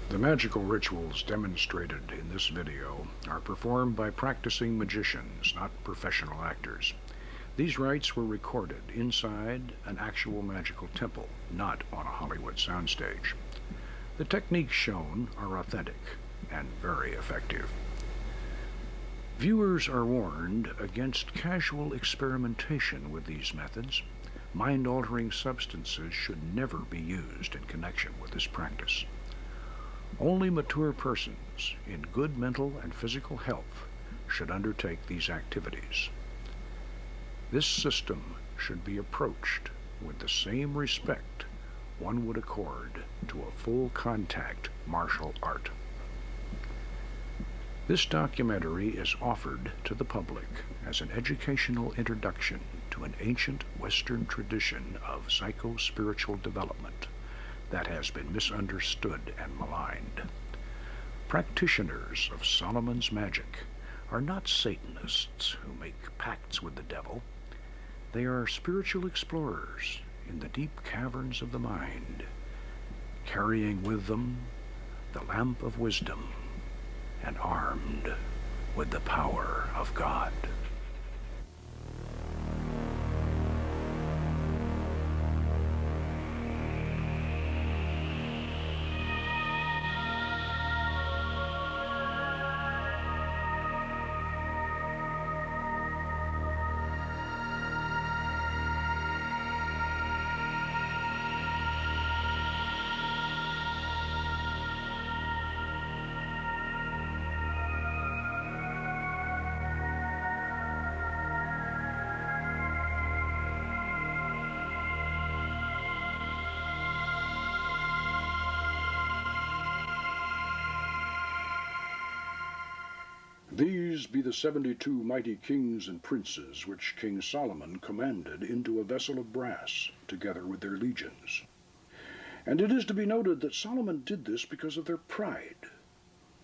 The magical rituals demonstrated in this video are performed by practicing magicians, not professional actors. These rites were recorded inside an actual magical temple, not on a Hollywood soundstage. The techniques shown are authentic and very effective. Viewers are warned against casual experimentation with these methods. Mind-altering substances should never be used in connection with this practice. Only mature persons in good mental and physical health should undertake these activities. This system should be approached with the same respect one would accord to a full-contact martial art. This documentary is offered to the public as an educational introduction to an ancient Western tradition of psycho-spiritual development that has been misunderstood and maligned. Practitioners of Solomon's magic are not Satanists who make pacts with the devil. They are spiritual explorers in the deep caverns of the mind, carrying with them the lamp of wisdom and armed with the power of God. These be the 72 mighty kings and princes which King Solomon commanded into a vessel of brass, together with their legions. And it is to be noted that Solomon did this because of their pride.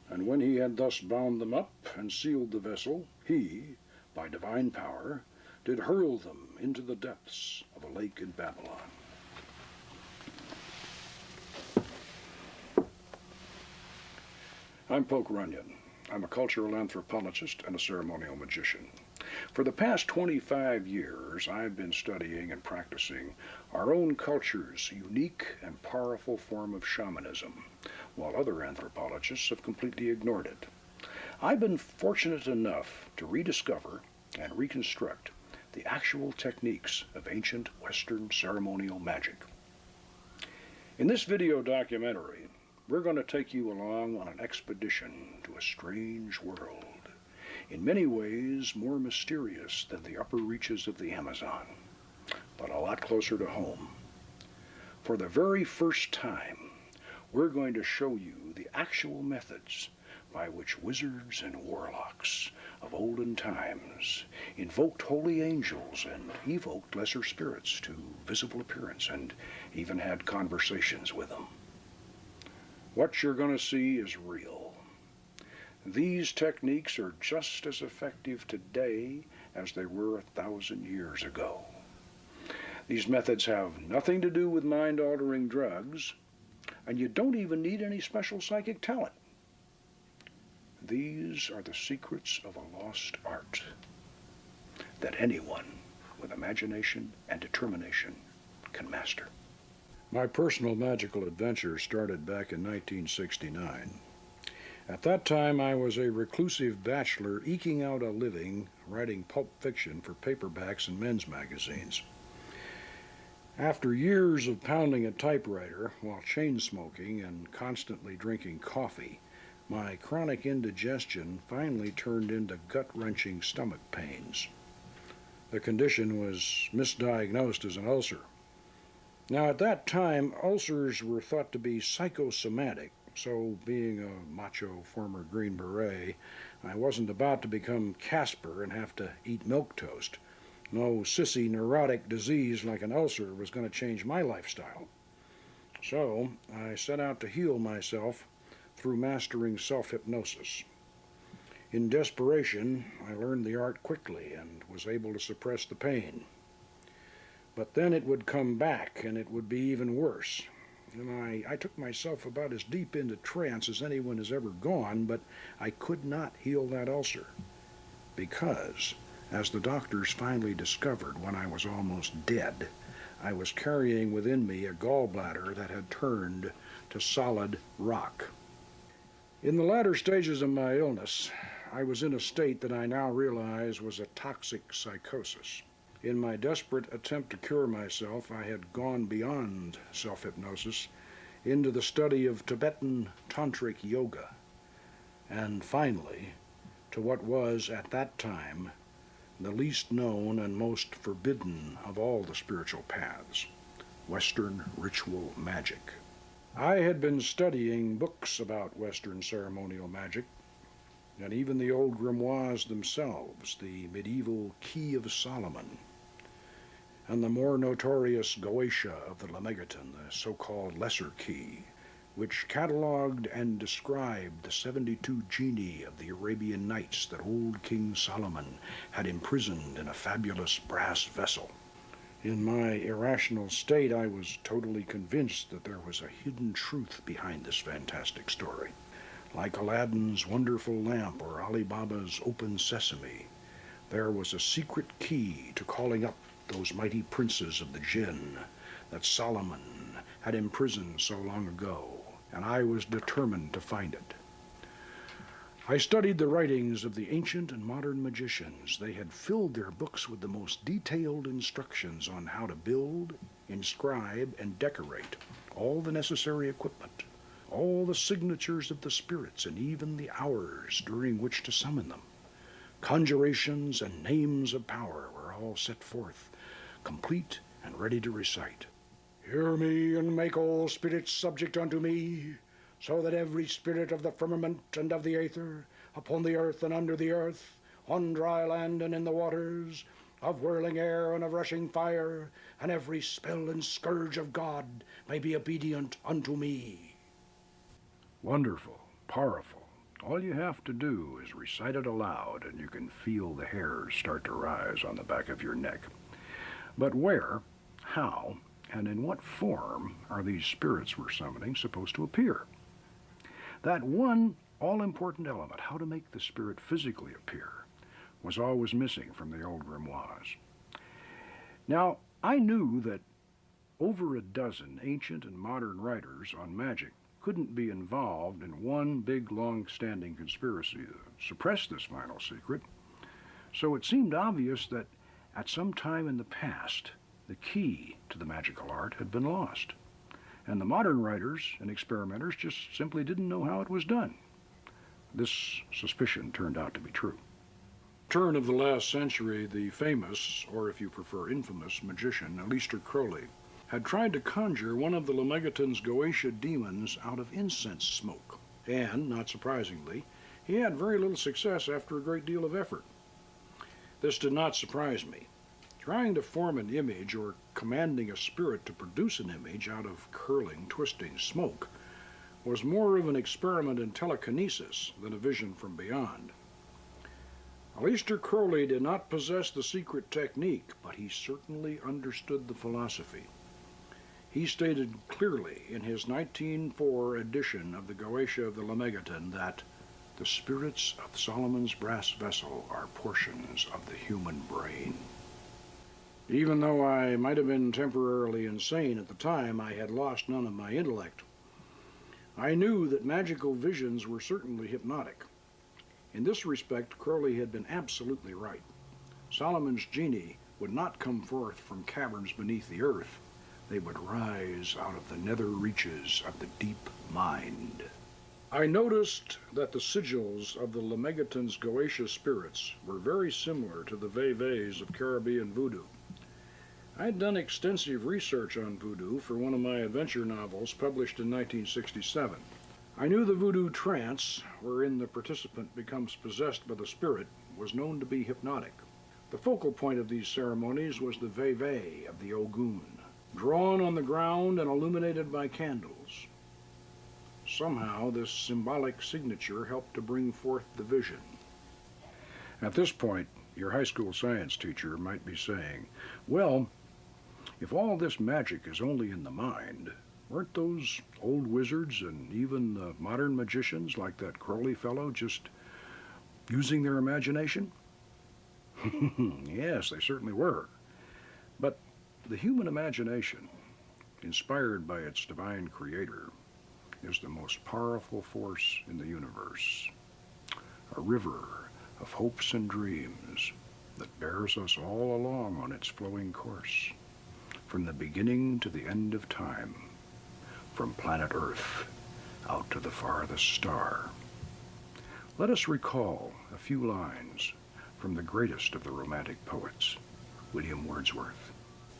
And when he had thus bound them up and sealed the vessel, he, by divine power, did hurl them into the depths of a lake in Babylon. I'm Poke Runyon. I'm a cultural anthropologist and a ceremonial magician. For the past 25 years, I've been studying and practicing our own culture's unique and powerful form of shamanism, while other anthropologists have completely ignored it. I've been fortunate enough to rediscover and reconstruct the actual techniques of ancient Western ceremonial magic. In this video documentary, we're going to take you along on an expedition to a strange world, in many ways more mysterious than the upper reaches of the Amazon, but a lot closer to home. For the very first time, we're going to show you the actual methods by which wizards and warlocks of olden times invoked holy angels and evoked lesser spirits to visible appearance and even had conversations with them. What you're going to see is real. These techniques are just as effective today as they were 1,000 years ago. These methods have nothing to do with mind-altering drugs, and you don't even need any special psychic talent. These are the secrets of a lost art that anyone with imagination and determination can master. My personal magical adventure started back in 1969. At that time, I was a reclusive bachelor eking out a living writing pulp fiction for paperbacks and men's magazines. After years of pounding a typewriter while chain smoking and constantly drinking coffee, my chronic indigestion finally turned into gut-wrenching stomach pains. The condition was misdiagnosed as an ulcer. Now, at that time, ulcers were thought to be psychosomatic, so being a macho former Green Beret, I wasn't about to become Casper and have to eat milquetoast. No sissy neurotic disease like an ulcer was going to change my lifestyle. So I set out to heal myself through mastering self-hypnosis. In desperation, I learned the art quickly and was able to suppress the pain. But then it would come back, and it would be even worse. and I took myself about as deep into trance as anyone has ever gone, but I could not heal that ulcer because, as the doctors finally discovered when I was almost dead, I was carrying within me a gallbladder that had turned to solid rock. In the latter stages of my illness, I was in a state that I now realize was a toxic psychosis. In my desperate attempt to cure myself, I had gone beyond self-hypnosis into the study of Tibetan tantric yoga, and finally, to what was at that time the least known and most forbidden of all the spiritual paths, Western ritual magic. I had been studying books about Western ceremonial magic, and even the old grimoires themselves, the medieval Key of Solomon, and the more notorious Goetia of the Lemegeton, the so-called Lesser Key, which catalogued and described the 72 genii of the Arabian Nights that old King Solomon had imprisoned in a fabulous brass vessel. In my irrational state, I was totally convinced that there was a hidden truth behind this fantastic story. Like Aladdin's wonderful lamp or Ali Baba's open sesame, there was a secret key to calling up those mighty princes of the jinn that Solomon had imprisoned so long ago, and I was determined to find it. I studied the writings of the ancient and modern magicians. They had filled their books with the most detailed instructions on how to build, inscribe, and decorate all the necessary equipment, all the signatures of the spirits, and even the hours during which to summon them. Conjurations and names of power were all set forth, complete and ready to recite. Hear me, and make all spirits subject unto me, so that every spirit of the firmament and of the aether, upon the earth and under the earth, on dry land and in the waters, of whirling air and of rushing fire, and every spell and scourge of God may be obedient unto me. Wonderful, powerful. All you have to do is recite it aloud, and you can feel the hairs start to rise on the back of your neck. But where, how, and in what form are these spirits we're summoning supposed to appear? That one all-important element, how to make the spirit physically appear, was always missing from the old grimoires. Now, I knew that over a dozen ancient and modern writers on magic couldn't be involved in one big, long-standing conspiracy to suppress this final secret, so it seemed obvious that at some time in the past, the key to the magical art had been lost, and the modern writers and experimenters just simply didn't know how it was done. This suspicion turned out to be true. Turn of the last century, the famous, or if you prefer infamous, magician Aleister Crowley had tried to conjure one of the Lemegeton's Goetia demons out of incense smoke, and, not surprisingly, he had very little success after a great deal of effort. This did not surprise me. Trying to form an image or commanding a spirit to produce an image out of curling, twisting smoke was more of an experiment in telekinesis than a vision from beyond. Aleister Crowley did not possess the secret technique, but he certainly understood the philosophy. He stated clearly in his 1904 edition of the Goetia of the Lemegeton that the spirits of Solomon's brass vessel are portions of the human brain. Even though I might have been temporarily insane at the time, I had lost none of my intellect. I knew that magical visions were certainly hypnotic. In this respect, Crowley had been absolutely right. Solomon's genii would not come forth from caverns beneath the earth. They would rise out of the nether reaches of the deep mind. I noticed that the sigils of the Lemegeton's Goetia spirits were very similar to the vevés of Caribbean voodoo. I had done extensive research on voodoo for one of my adventure novels published in 1967. I knew the voodoo trance, wherein the participant becomes possessed by the spirit, was known to be hypnotic. The focal point of these ceremonies was the vevé of the Ogun, drawn on the ground and illuminated by candles. Somehow this symbolic signature helped to bring forth the vision. At this point, your high school science teacher might be saying, well, if all this magic is only in the mind, Weren't those old wizards and even the modern magicians like that Crowley fellow just using their imagination? Yes, they certainly were. But the human imagination, inspired by its divine creator, is the most powerful force in the universe. A river of hopes and dreams that bears us all along on its flowing course, from the beginning to the end of time, from planet Earth out to the farthest star. Let us recall a few lines from the greatest of the Romantic poets, William Wordsworth.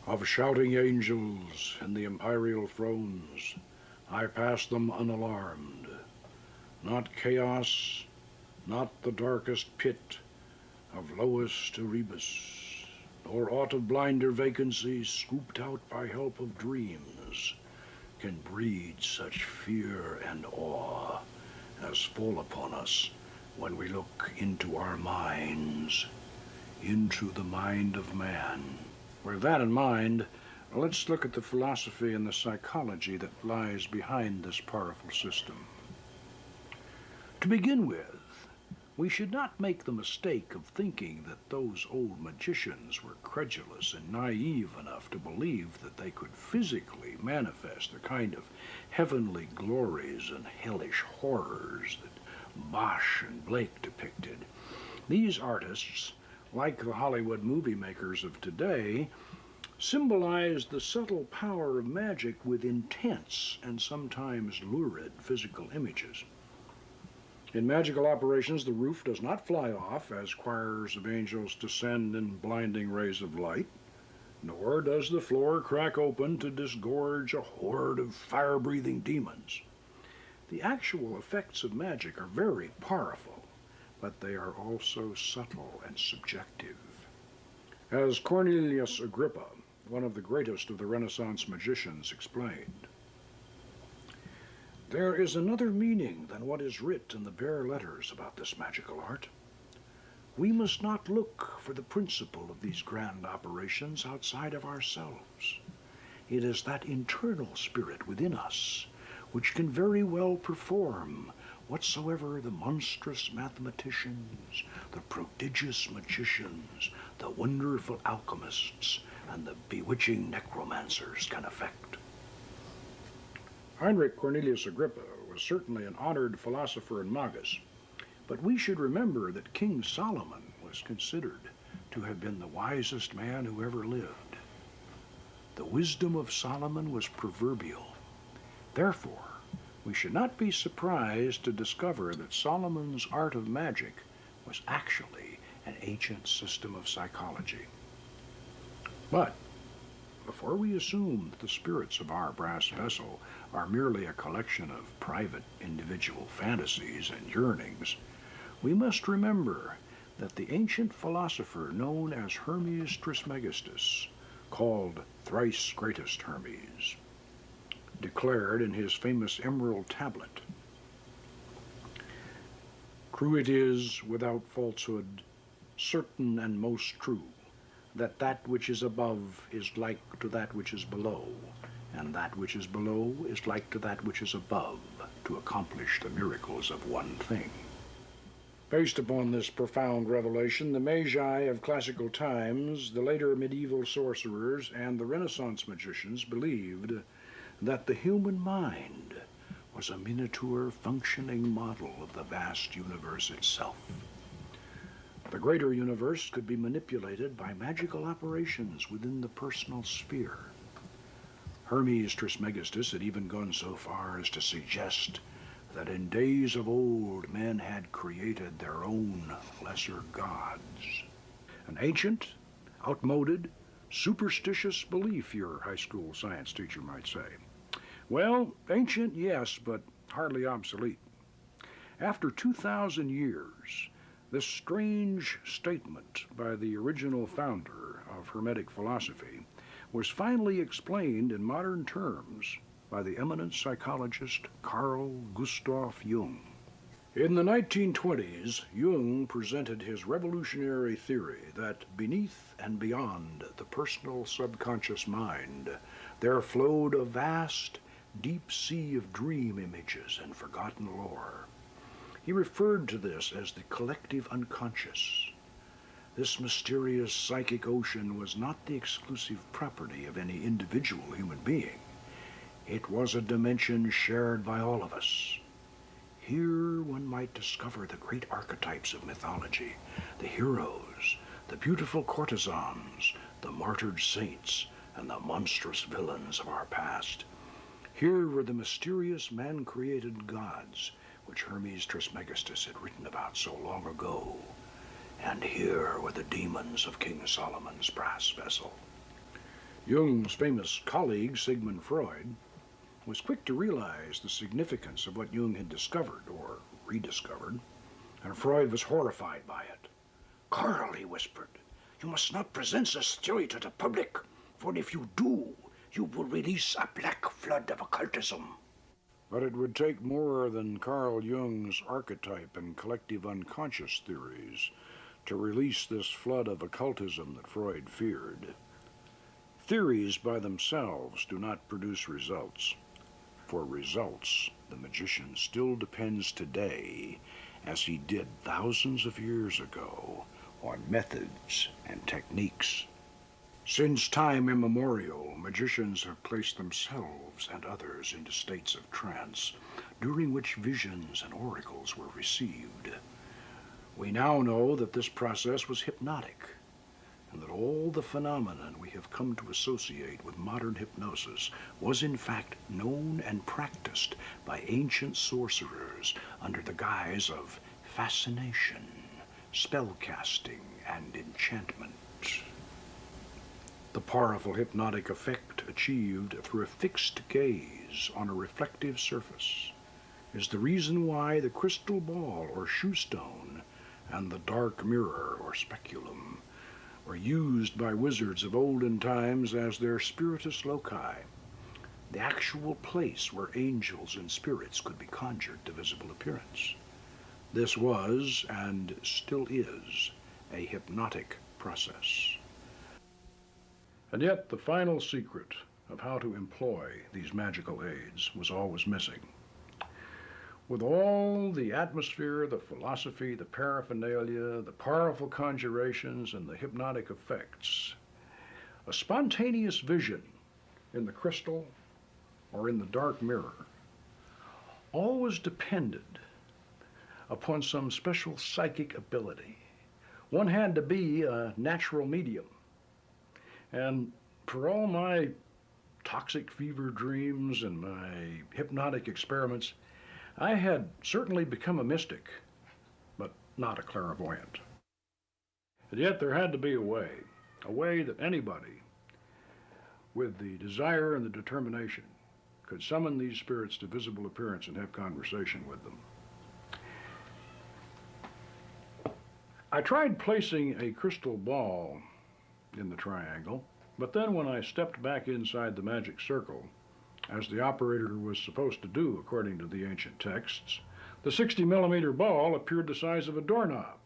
Of shouting angels in the imperial thrones, I pass them unalarmed. Not chaos, not the darkest pit of lowest Erebus, nor aught of blinder vacancies scooped out by help of dreams, can breed such fear and awe as fall upon us when we look into our minds, into the mind of man. With that in mind, let's look at the philosophy and the psychology that lies behind this powerful system. To begin with, we should not make the mistake of thinking that those old magicians were credulous and naive enough to believe that they could physically manifest the kind of heavenly glories and hellish horrors that Bosch and Blake depicted. These artists, like the Hollywood movie makers of today, symbolized the subtle power of magic with intense and sometimes lurid physical images. In magical operations, the roof does not fly off as choirs of angels descend in blinding rays of light, nor does the floor crack open to disgorge a horde of fire-breathing demons. The actual effects of magic are very powerful, but they are also subtle and subjective. As Cornelius Agrippa, one of the greatest of the Renaissance magicians, explained, there is another meaning than what is writ in the bare letters about this magical art. We must not look for the principle of these grand operations outside of ourselves. It is that internal spirit within us which can very well perform whatsoever the monstrous mathematicians, the prodigious magicians, the wonderful alchemists, and the bewitching necromancers can effect. Heinrich Cornelius Agrippa was certainly an honored philosopher and magus, but we should remember that King Solomon was considered to have been the wisest man who ever lived. The wisdom of Solomon was proverbial. Therefore, we should not be surprised to discover that Solomon's art of magic was actually an ancient system of psychology. But before we assume that the spirits of our brass vessel are merely a collection of private individual fantasies and yearnings, we must remember that the ancient philosopher known as Hermes Trismegistus, called thrice greatest Hermes, declared in his famous emerald tablet, "True it is, without falsehood, certain and most true, that that which is above is like to that which is below, and that which is below is like to that which is above, to accomplish the miracles of one thing." Based upon this profound revelation, the Magi of classical times, the later medieval sorcerers, and the Renaissance magicians believed that the human mind was a miniature functioning model of the vast universe itself. The greater universe could be manipulated by magical operations within the personal sphere. Hermes Trismegistus had even gone so far as to suggest that in days of old men had created their own lesser gods. An ancient, outmoded, superstitious belief, your high school science teacher might say. Well, ancient, yes, but hardly obsolete. After 2,000 years, this strange statement by the original founder of Hermetic philosophy was finally explained in modern terms by the eminent psychologist Carl Gustav Jung. In the 1920s, Jung presented his revolutionary theory that beneath and beyond the personal subconscious mind, there flowed a vast, deep sea of dream images and forgotten lore. He referred to this as the collective unconscious. This mysterious psychic ocean was not the exclusive property of any individual human being. It was a dimension shared by all of us. Here one might discover the great archetypes of mythology, the heroes, the beautiful courtesans, the martyred saints, and the monstrous villains of our past. Here were the mysterious man-created gods, which Hermes Trismegistus had written about so long ago. And here were the demons of King Solomon's brass vessel. Jung's famous colleague, Sigmund Freud, was quick to realize the significance of what Jung had discovered, or rediscovered, and Freud was horrified by it. "Carl," he whispered, "you must not present this theory to the public, for if you do, you will release a black flood of occultism." But it would take more than Carl Jung's archetype and collective unconscious theories to release this flood of occultism that Freud feared. Theories by themselves do not produce results. For results, the magician still depends today, as he did thousands of years ago, on methods and techniques. Since time immemorial, magicians have placed themselves and others into states of trance, during which visions and oracles were received. We now know that this process was hypnotic, and that all the phenomenon we have come to associate with modern hypnosis was in fact known and practiced by ancient sorcerers under the guise of fascination, spellcasting, and enchantment. The powerful hypnotic effect achieved through a fixed gaze on a reflective surface is the reason why the crystal ball or shoe stone and the dark mirror or speculum were used by wizards of olden times as their spiritus loci, the actual place where angels and spirits could be conjured to visible appearance. This was, and still is, a hypnotic process. And yet the final secret of how to employ these magical aids was always missing. With all the atmosphere, the philosophy, the paraphernalia, the powerful conjurations, and the hypnotic effects, a spontaneous vision in the crystal or in the dark mirror always depended upon some special psychic ability. One had to be a natural medium. And for all my toxic fever dreams and my hypnotic experiments, I had certainly become a mystic, but not a clairvoyant. And yet there had to be a way that anybody with the desire and the determination could summon these spirits to visible appearance and have conversation with them. I tried placing a crystal ball in the triangle, but then when I stepped back inside the Magick Circle, as the operator was supposed to do according to the ancient texts, the 60-millimeter ball appeared the size of a doorknob.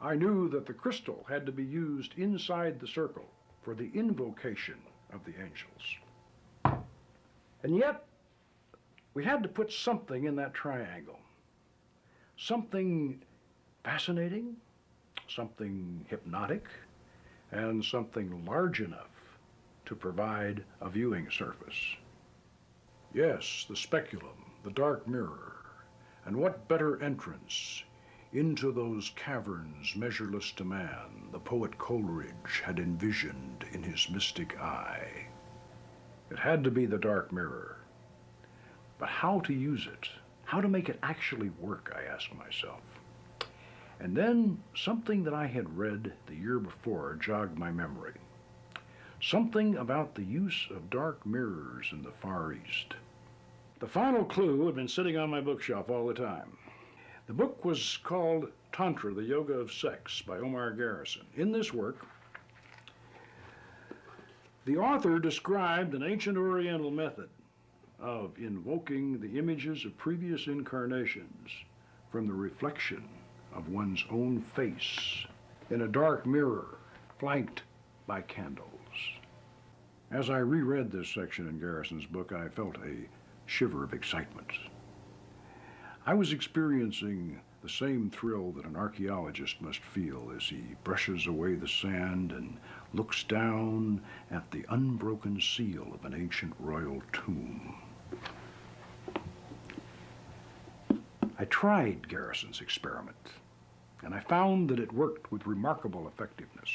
I knew that the crystal had to be used inside the circle for the invocation of the angels. And yet, we had to put something in that triangle. Something fascinating, something hypnotic, and something large enough to provide a viewing surface. Yes, the speculum, the dark mirror, and what better entrance into those caverns measureless to man the poet Coleridge had envisioned in his mystic eye. It had to be the dark mirror. But how to use it? How to make it actually work, I asked myself. And then something that I had read the year before jogged my memory. Something about the use of dark mirrors in the Far East. The final clue had been sitting on my bookshelf all the time. The book was called Tantra, the Yoga of Sex by Omar Garrison. In this work, the author described an ancient Oriental method of invoking the images of previous incarnations from the reflection of one's own face in a dark mirror flanked by candles. As I reread this section in Garrison's book, I felt a shiver of excitement. I was experiencing the same thrill that an archaeologist must feel as he brushes away the sand and looks down at the unbroken seal of an ancient royal tomb. I tried Garrison's experiment, and I found that it worked with remarkable effectiveness.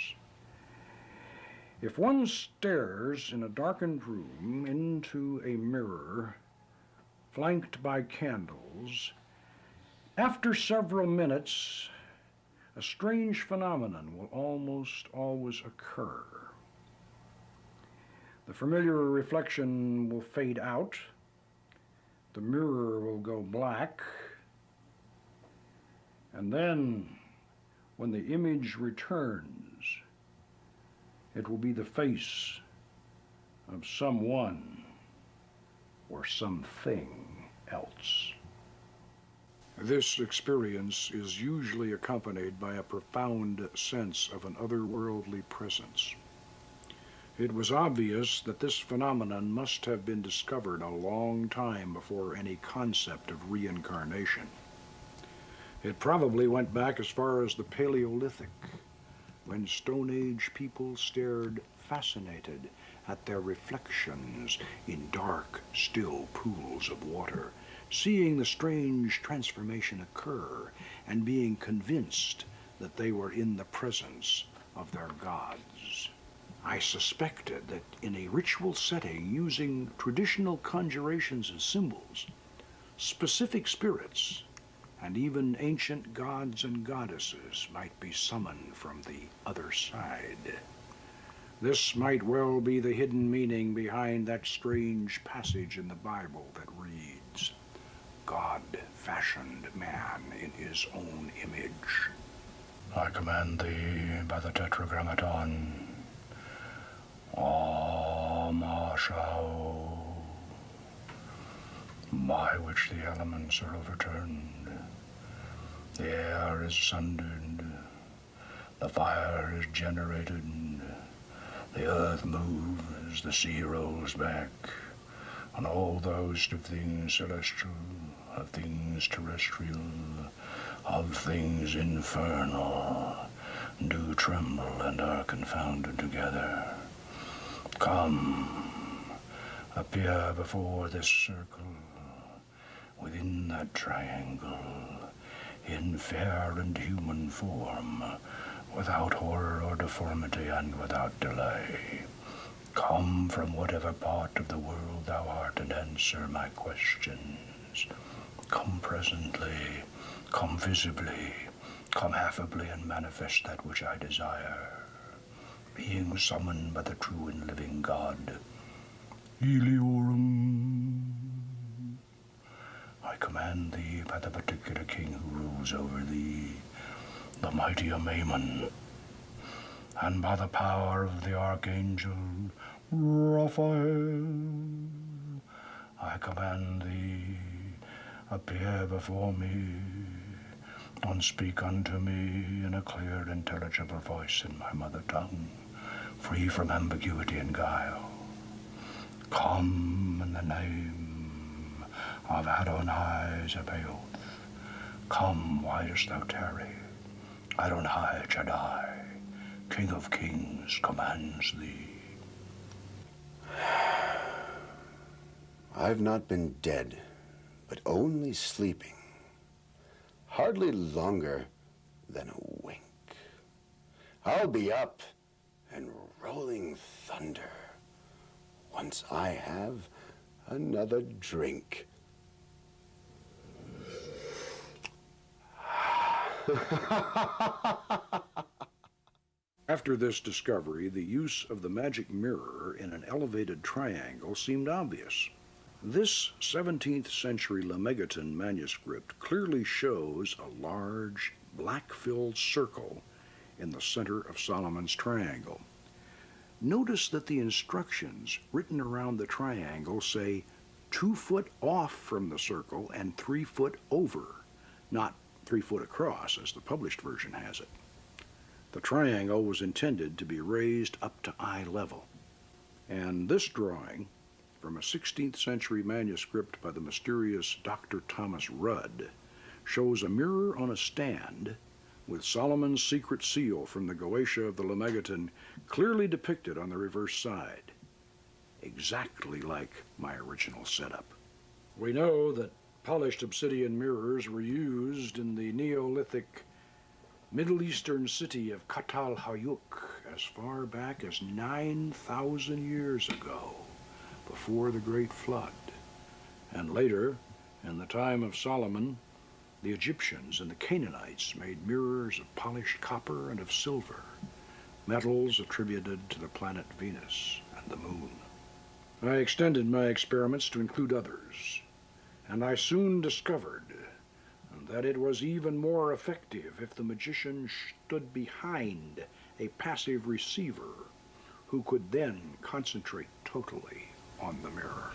If one stares in a darkened room into a mirror flanked by candles, after several minutes, a strange phenomenon will almost always occur. The familiar reflection will fade out, the mirror will go black, and then, when the image returns, it will be the face of someone or something else. This experience is usually accompanied by a profound sense of an otherworldly presence. It was obvious that this phenomenon must have been discovered a long time before any concept of reincarnation. It probably went back as far as the Paleolithic, when Stone Age people stared fascinated at their reflections in dark, still pools of water, seeing the strange transformation occur and being convinced that they were in the presence of their gods. I suspected that in a ritual setting using traditional conjurations and symbols, specific spirits and even ancient gods and goddesses might be summoned from the other side. This might well be the hidden meaning behind that strange passage in the Bible that reads, "God fashioned man in his own image." I command thee by the Tetragrammaton, Amashao, by which the elements are overturned, the air is sundered, the fire is generated, the earth moves, the sea rolls back, and all the host of things celestial, of things terrestrial, of things infernal, do tremble and are confounded together. Come, appear before this circle, within that triangle, in fair and human form, without horror or deformity and without delay. Come from whatever part of the world thou art and answer my questions. Come presently, come visibly, come affably and manifest that which I desire. Being summoned by the true and living God, Eliorum, I command thee by the particular king who rules over thee, the mighty Amaymon, and by the power of the archangel Raphael, I command thee, appear before me, and speak unto me in a clear, intelligible voice in my mother tongue, free from ambiguity and guile. Come in the name of Adonai Zebaoth. Come, why dost thou tarry? Adonai Shaddai, King of Kings, commands thee. I've not been dead, but only sleeping, hardly longer than a wink. I'll be up and rolling thunder once I have another drink. After this discovery, the use of the magic mirror in an elevated triangle seemed obvious. This 17th century Lemegeton manuscript clearly shows a large, black-filled circle in the center of Solomon's triangle. Notice that the instructions written around the triangle say 2 foot off from the circle and 3 foot over, not 3 foot across as the published version has it. The triangle was intended to be raised up to eye level, and this drawing from a 16th century manuscript by the mysterious Dr. Thomas Rudd shows a mirror on a stand with Solomon's secret seal from the Goetia of the Lemegeton clearly depicted on the reverse side, exactly like my original setup. We know that polished obsidian mirrors were used in the Neolithic Middle Eastern city of Kut al-Hayuk as far back as 9,000 years ago, before the Great Flood. And later, in the time of Solomon, the Egyptians and the Canaanites made mirrors of polished copper and of silver, metals attributed to the planet Venus and the moon. I extended my experiments to include others, and I soon discovered that it was even more effective if the magician stood behind a passive receiver who could then concentrate totally on the mirror.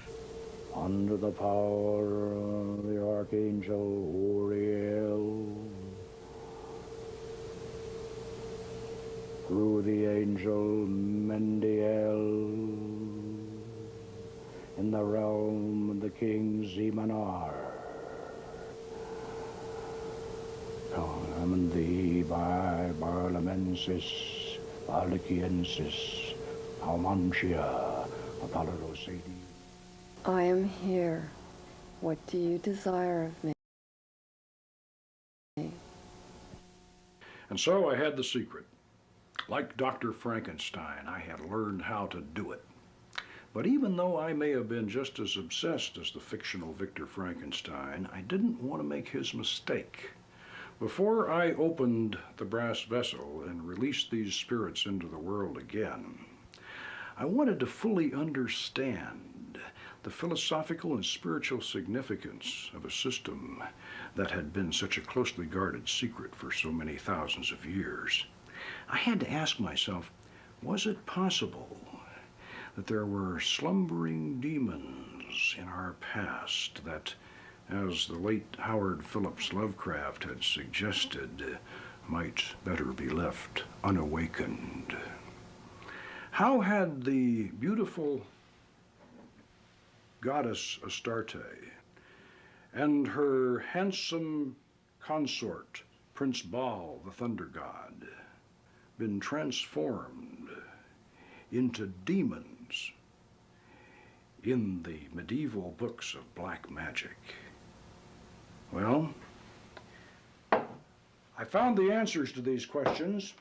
Under the power of the Archangel Uriel, through the angel Mendiel, in the realm of the king Zemanar, command thee by Barlamensis, Baliciensis, Almantia, Apollodosadi. I am here. What do you desire of me? And so I had the secret. Like Dr. Frankenstein, I had learned how to do it. But even though I may have been just as obsessed as the fictional Victor Frankenstein, I didn't want to make his mistake. Before I opened the brass vessel and released these spirits into the world again, I wanted to fully understand the philosophical and spiritual significance of a system that had been such a closely guarded secret for so many thousands of years. I had to ask myself, was it possible that there were slumbering demons in our past that, as the late Howard Phillips Lovecraft had suggested, might better be left unawakened? How had the beautiful goddess Astarte and her handsome consort, Prince Baal, the thunder god, been transformed into demons in the medieval books of black magic? Well, I found the answers to these questions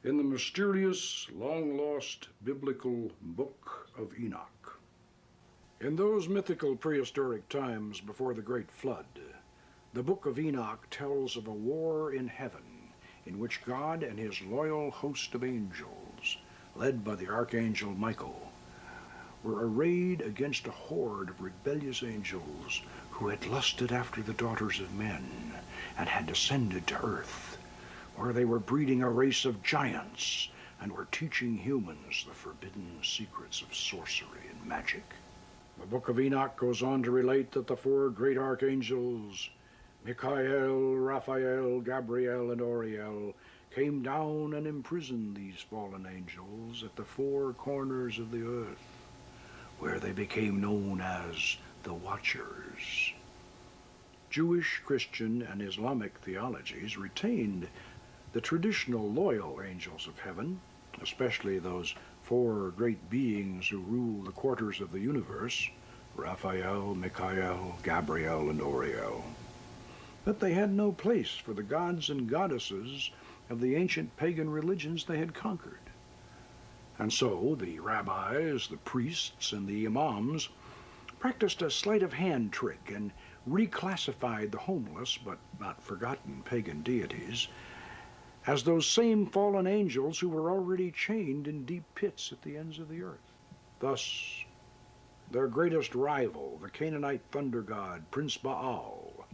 in the mysterious, long-lost biblical Book of Enoch. In those mythical prehistoric times before the Great Flood, the Book of Enoch tells of a war in heaven in which God and his loyal host of angels, led by the Archangel Michael, were arrayed against a horde of rebellious angels who had lusted after the daughters of men and had descended to earth, where they were breeding a race of giants and were teaching humans the forbidden secrets of sorcery and magic. The Book of Enoch goes on to relate that the four great archangels, Michael, Raphael, Gabriel, and Uriel, came down and imprisoned these fallen angels at the four corners of the earth, where they became known as the Watchers. Jewish, Christian, and Islamic theologies retained the traditional loyal angels of heaven, especially those four great beings who rule the quarters of the universe, Raphael, Michael, Gabriel, and Uriel. But they had no place for the gods and goddesses of the ancient pagan religions they had conquered. And so the rabbis, the priests, and the imams practiced a sleight of hand trick and reclassified the homeless but not forgotten pagan deities as those same fallen angels who were already chained in deep pits at the ends of the earth. Thus, their greatest rival, the Canaanite thunder god, Prince Baal,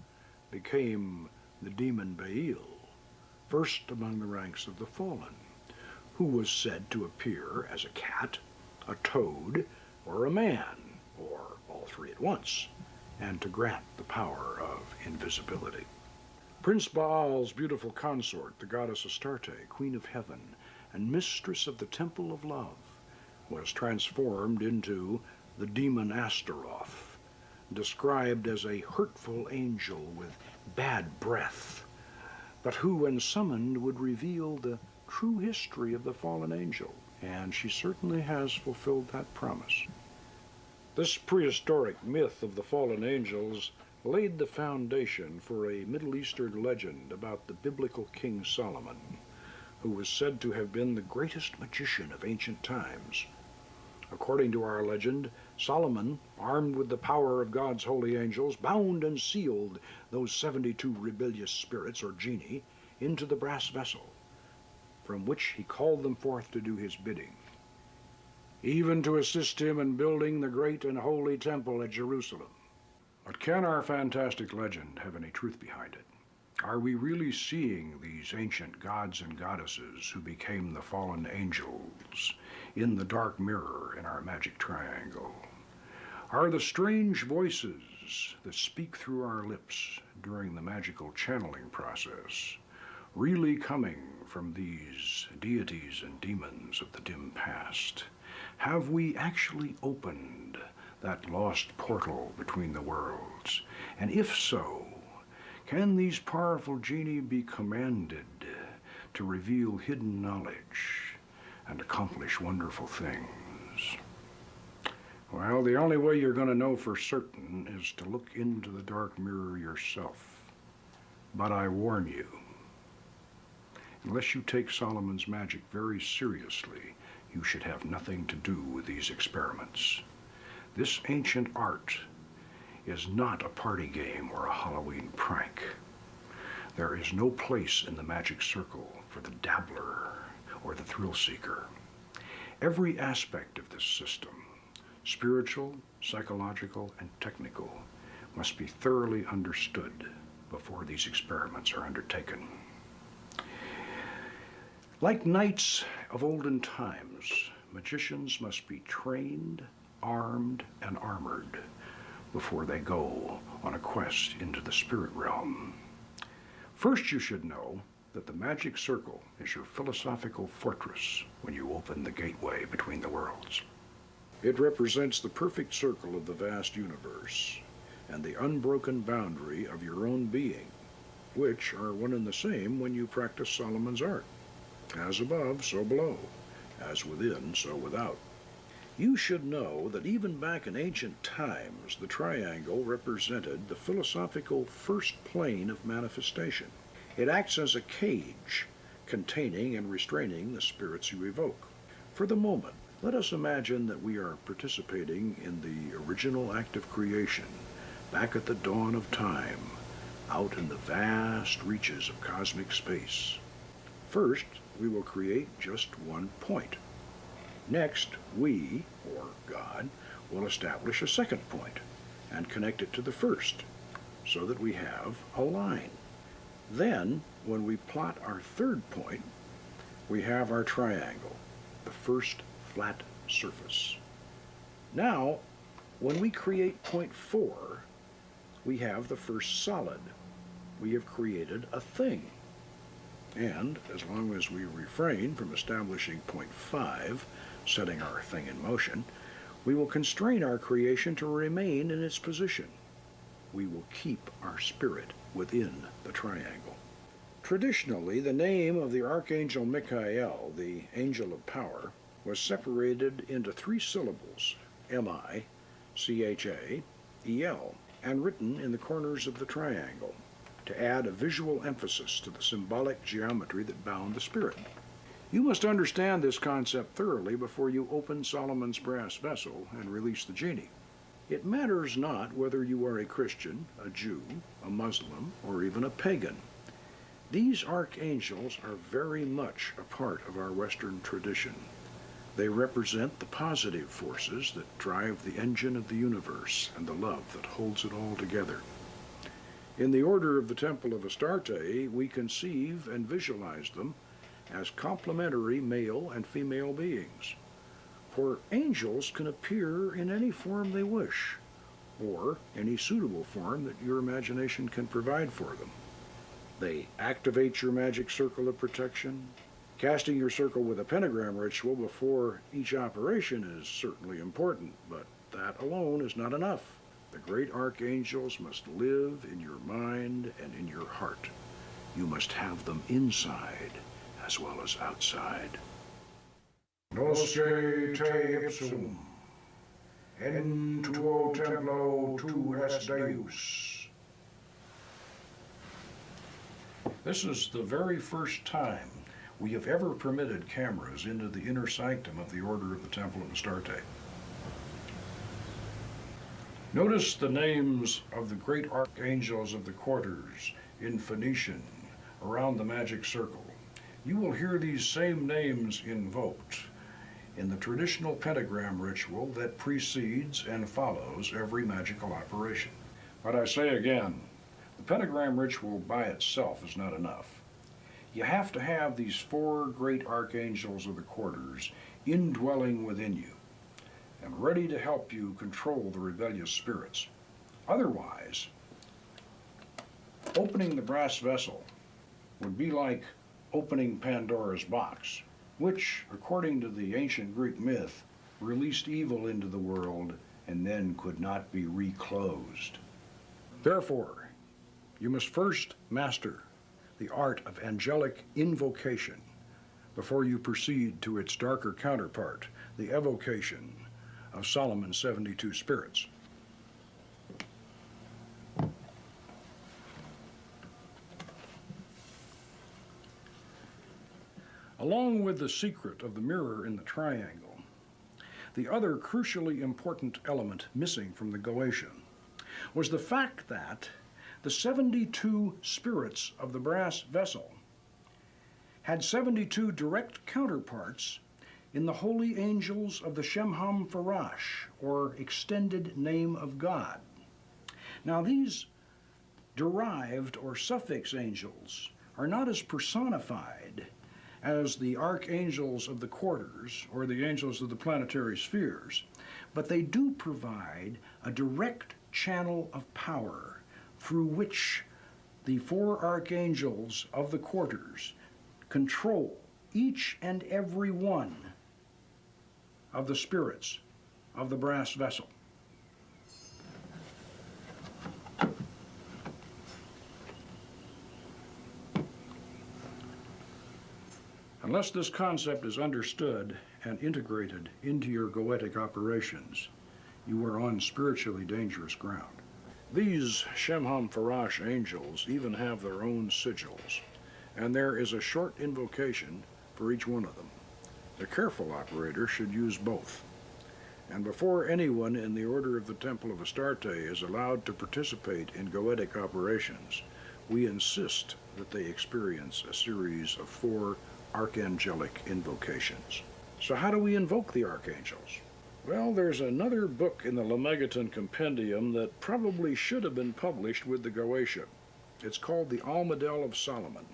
became the demon Bael, first among the ranks of the fallen, who was said to appear as a cat, a toad, or a man, or all three at once, and to grant the power of invisibility. Prince Baal's beautiful consort, the goddess Astarte, queen of heaven, and mistress of the Temple of Love, was transformed into the demon Astaroth, described as a hurtful angel with bad breath, but who, when summoned, would reveal the true history of the fallen angel, and she certainly has fulfilled that promise. This prehistoric myth of the fallen angels laid the foundation for a Middle Eastern legend about the biblical King Solomon, who was said to have been the greatest magician of ancient times. According to our legend, Solomon, armed with the power of God's holy angels, bound and sealed those 72 rebellious spirits, or genii, into the brass vessel, from which he called them forth to do his bidding, even to assist him in building the great and holy temple at Jerusalem. But can our fantastic legend have any truth behind it? Are we really seeing these ancient gods and goddesses who became the fallen angels in the dark mirror in our magic triangle? Are the strange voices that speak through our lips during the magical channeling process really coming from these deities and demons of the dim past? Have we actually opened that lost portal between the worlds? And if so, can these powerful genii be commanded to reveal hidden knowledge and accomplish wonderful things? Well, the only way you're going to know for certain is to look into the dark mirror yourself. But I warn you, unless you take Solomon's magic very seriously, you should have nothing to do with these experiments. This ancient art is not a party game or a Halloween prank. There is no place in the Magick Circle for the dabbler or the thrill seeker. Every aspect of this system, spiritual, psychological, and technical, must be thoroughly understood before these experiments are undertaken. Like knights of olden times, magicians must be trained, armed, and armored before they go on a quest into the spirit realm. First, you should know that the Magick Circle is your philosophical fortress when you open the gateway between the worlds. It represents the perfect circle of the vast universe and the unbroken boundary of your own being, which are one and the same when you practice Solomon's art. As above, so below. As within, so without. You should know that even back in ancient times, the triangle represented the philosophical first plane of manifestation. It acts as a cage containing and restraining the spirits you evoke. For the moment, let us imagine that we are participating in the original act of creation, back at the dawn of time, out in the vast reaches of cosmic space. First, we will create just one point. Next, we, or God, will establish a second point and connect it to the first, so that we have a line. Then, when we plot our third point, we have our triangle, the first flat surface. Now, when we create point 4, we have the first solid. We have created a thing. And as long as we refrain from establishing point 5, setting our thing in motion, we will constrain our creation to remain in its position. We will keep our spirit within the triangle. Traditionally, the name of the Archangel Michael, the angel of power, was separated into 3 syllables, M-I-C-H-A-E-L, and written in the corners of the triangle, to add a visual emphasis to the symbolic geometry that bound the spirit. You must understand this concept thoroughly before you open Solomon's brass vessel and release the genie. It matters not whether you are a Christian, a Jew, a Muslim, or even a pagan. These archangels are very much a part of our Western tradition. They represent the positive forces that drive the engine of the universe and the love that holds it all together. In the order of the Temple of Astarte, we conceive and visualize them as complementary male and female beings. For angels can appear in any form they wish, or any suitable form that your imagination can provide for them. They activate your magic circle of protection, Casting your circle with a pentagram ritual before each operation is certainly important, but that alone is not enough. The great archangels must live in your mind and in your heart. You must have them inside as well as outside. Nosce te ipsum, en tuo templo tu es Deus. This is the very first time we have ever permitted cameras into the inner sanctum of the Order of the Temple of Astarte. Notice the names of the great archangels of the quarters in Phoenician around the Magick Circle. You will hear these same names invoked in the traditional pentagram ritual that precedes and follows every magical operation. But I say again, the pentagram ritual by itself is not enough. You have to have these four great archangels of the quarters indwelling within you and ready to help you control the rebellious spirits. Otherwise, opening the brass vessel would be like opening Pandora's box, which, according to the ancient Greek myth, released evil into the world and then could not be reclosed. Therefore, you must first master the art of angelic invocation before you proceed to its darker counterpart, the evocation of Solomon's 72 spirits. Along with the secret of the mirror in the triangle, the other crucially important element missing from the Goetia was the fact that the 72 spirits of the brass vessel had 72 direct counterparts in the holy angels of the Shemham Farash, or extended name of God. Now these derived or suffix angels are not as personified as the archangels of the quarters or the angels of the planetary spheres, but they do provide a direct channel of power through which the four archangels of the quarters control each and every one of the spirits of the brass vessel. Unless this concept is understood and integrated into your goetic operations, you are on spiritually dangerous ground. These Shemham Farash angels even have their own sigils, and there is a short invocation for each one of them. The careful operator should use both. And before anyone in the Order of the Temple of Astarte is allowed to participate in goetic operations, we insist that they experience a series of 4 archangelic invocations. So how do we invoke the archangels? Well, there's another book in the Lemegeton compendium that probably should have been published with the Goetia. It's called the Almadel of Solomon,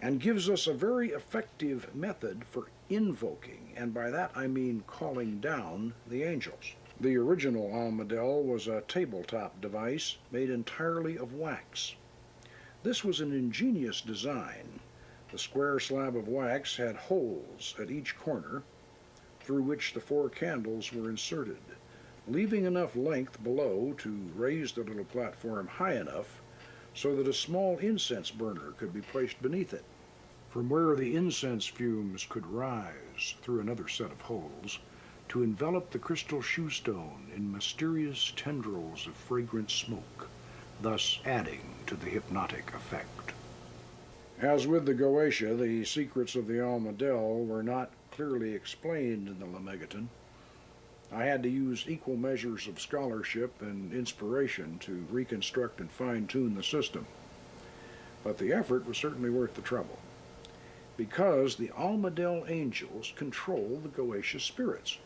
and gives us a very effective method for invoking, and by that I mean calling down the angels. The original Almadel was a tabletop device made entirely of wax. This was an ingenious design. The square slab of wax had holes at each corner through which the 4 candles were inserted, leaving enough length below to raise the little platform high enough so that a small incense burner could be placed beneath it, from where the incense fumes could rise through another set of holes to envelop the crystal shoe stone in mysterious tendrils of fragrant smoke, thus adding to the hypnotic effect. As with the Goetia, the secrets of the Almadel were not clearly explained in the Lemegeton. I had to use equal measures of scholarship and inspiration to reconstruct and fine-tune the system. But the effort was certainly worth the trouble, because the Almadel angels control the Goetia spirits.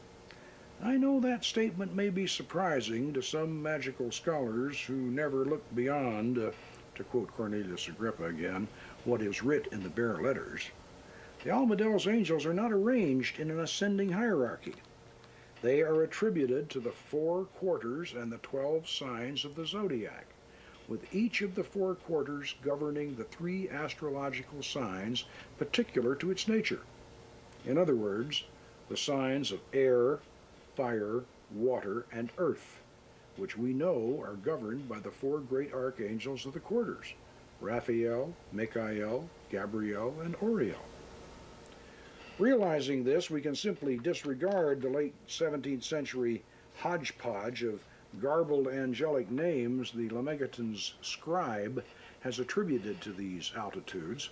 I know that statement may be surprising to some magical scholars who never look beyond, to quote Cornelius Agrippa again, what is writ in the bare letters. The Almadel's angels are not arranged in an ascending hierarchy. They are attributed to the 4 quarters and the 12 signs of the zodiac, with each of the 4 quarters governing the 3 astrological signs particular to its nature. In other words, the signs of air, fire, water, and earth, which we know are governed by the four great archangels of the quarters, Raphael, Michael, Gabriel, and Oriel. Realizing this, we can simply disregard the late 17th century hodgepodge of garbled angelic names the Lemegeton's scribe has attributed to these altitudes,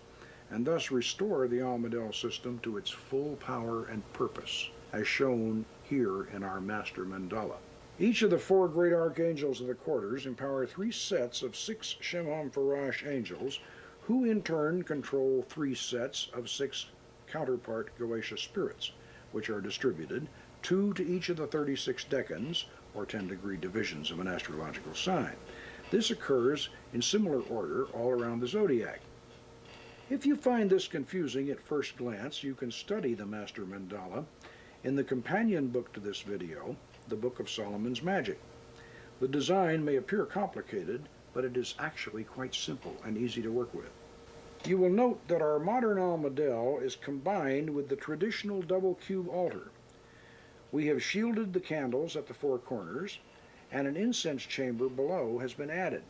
and thus restore the Almadel system to its full power and purpose, as shown here in our master mandala. Each of the four great archangels of the quarters empower three sets of 6 Shemham Farash angels, who in turn control 3 sets of 6 counterpart Goetia spirits, which are distributed 2 to each of the 36 decans, or 10-degree divisions of an astrological sign. This occurs in similar order all around the zodiac. If you find this confusing at first glance, you can study the Master Mandala in the companion book to this video, the Book of Solomon's Magic. The design may appear complicated, but it is actually quite simple and easy to work with. You will note that our modern Almadel is combined with the traditional double cube altar. We have shielded the candles at the 4 corners, and an incense chamber below has been added,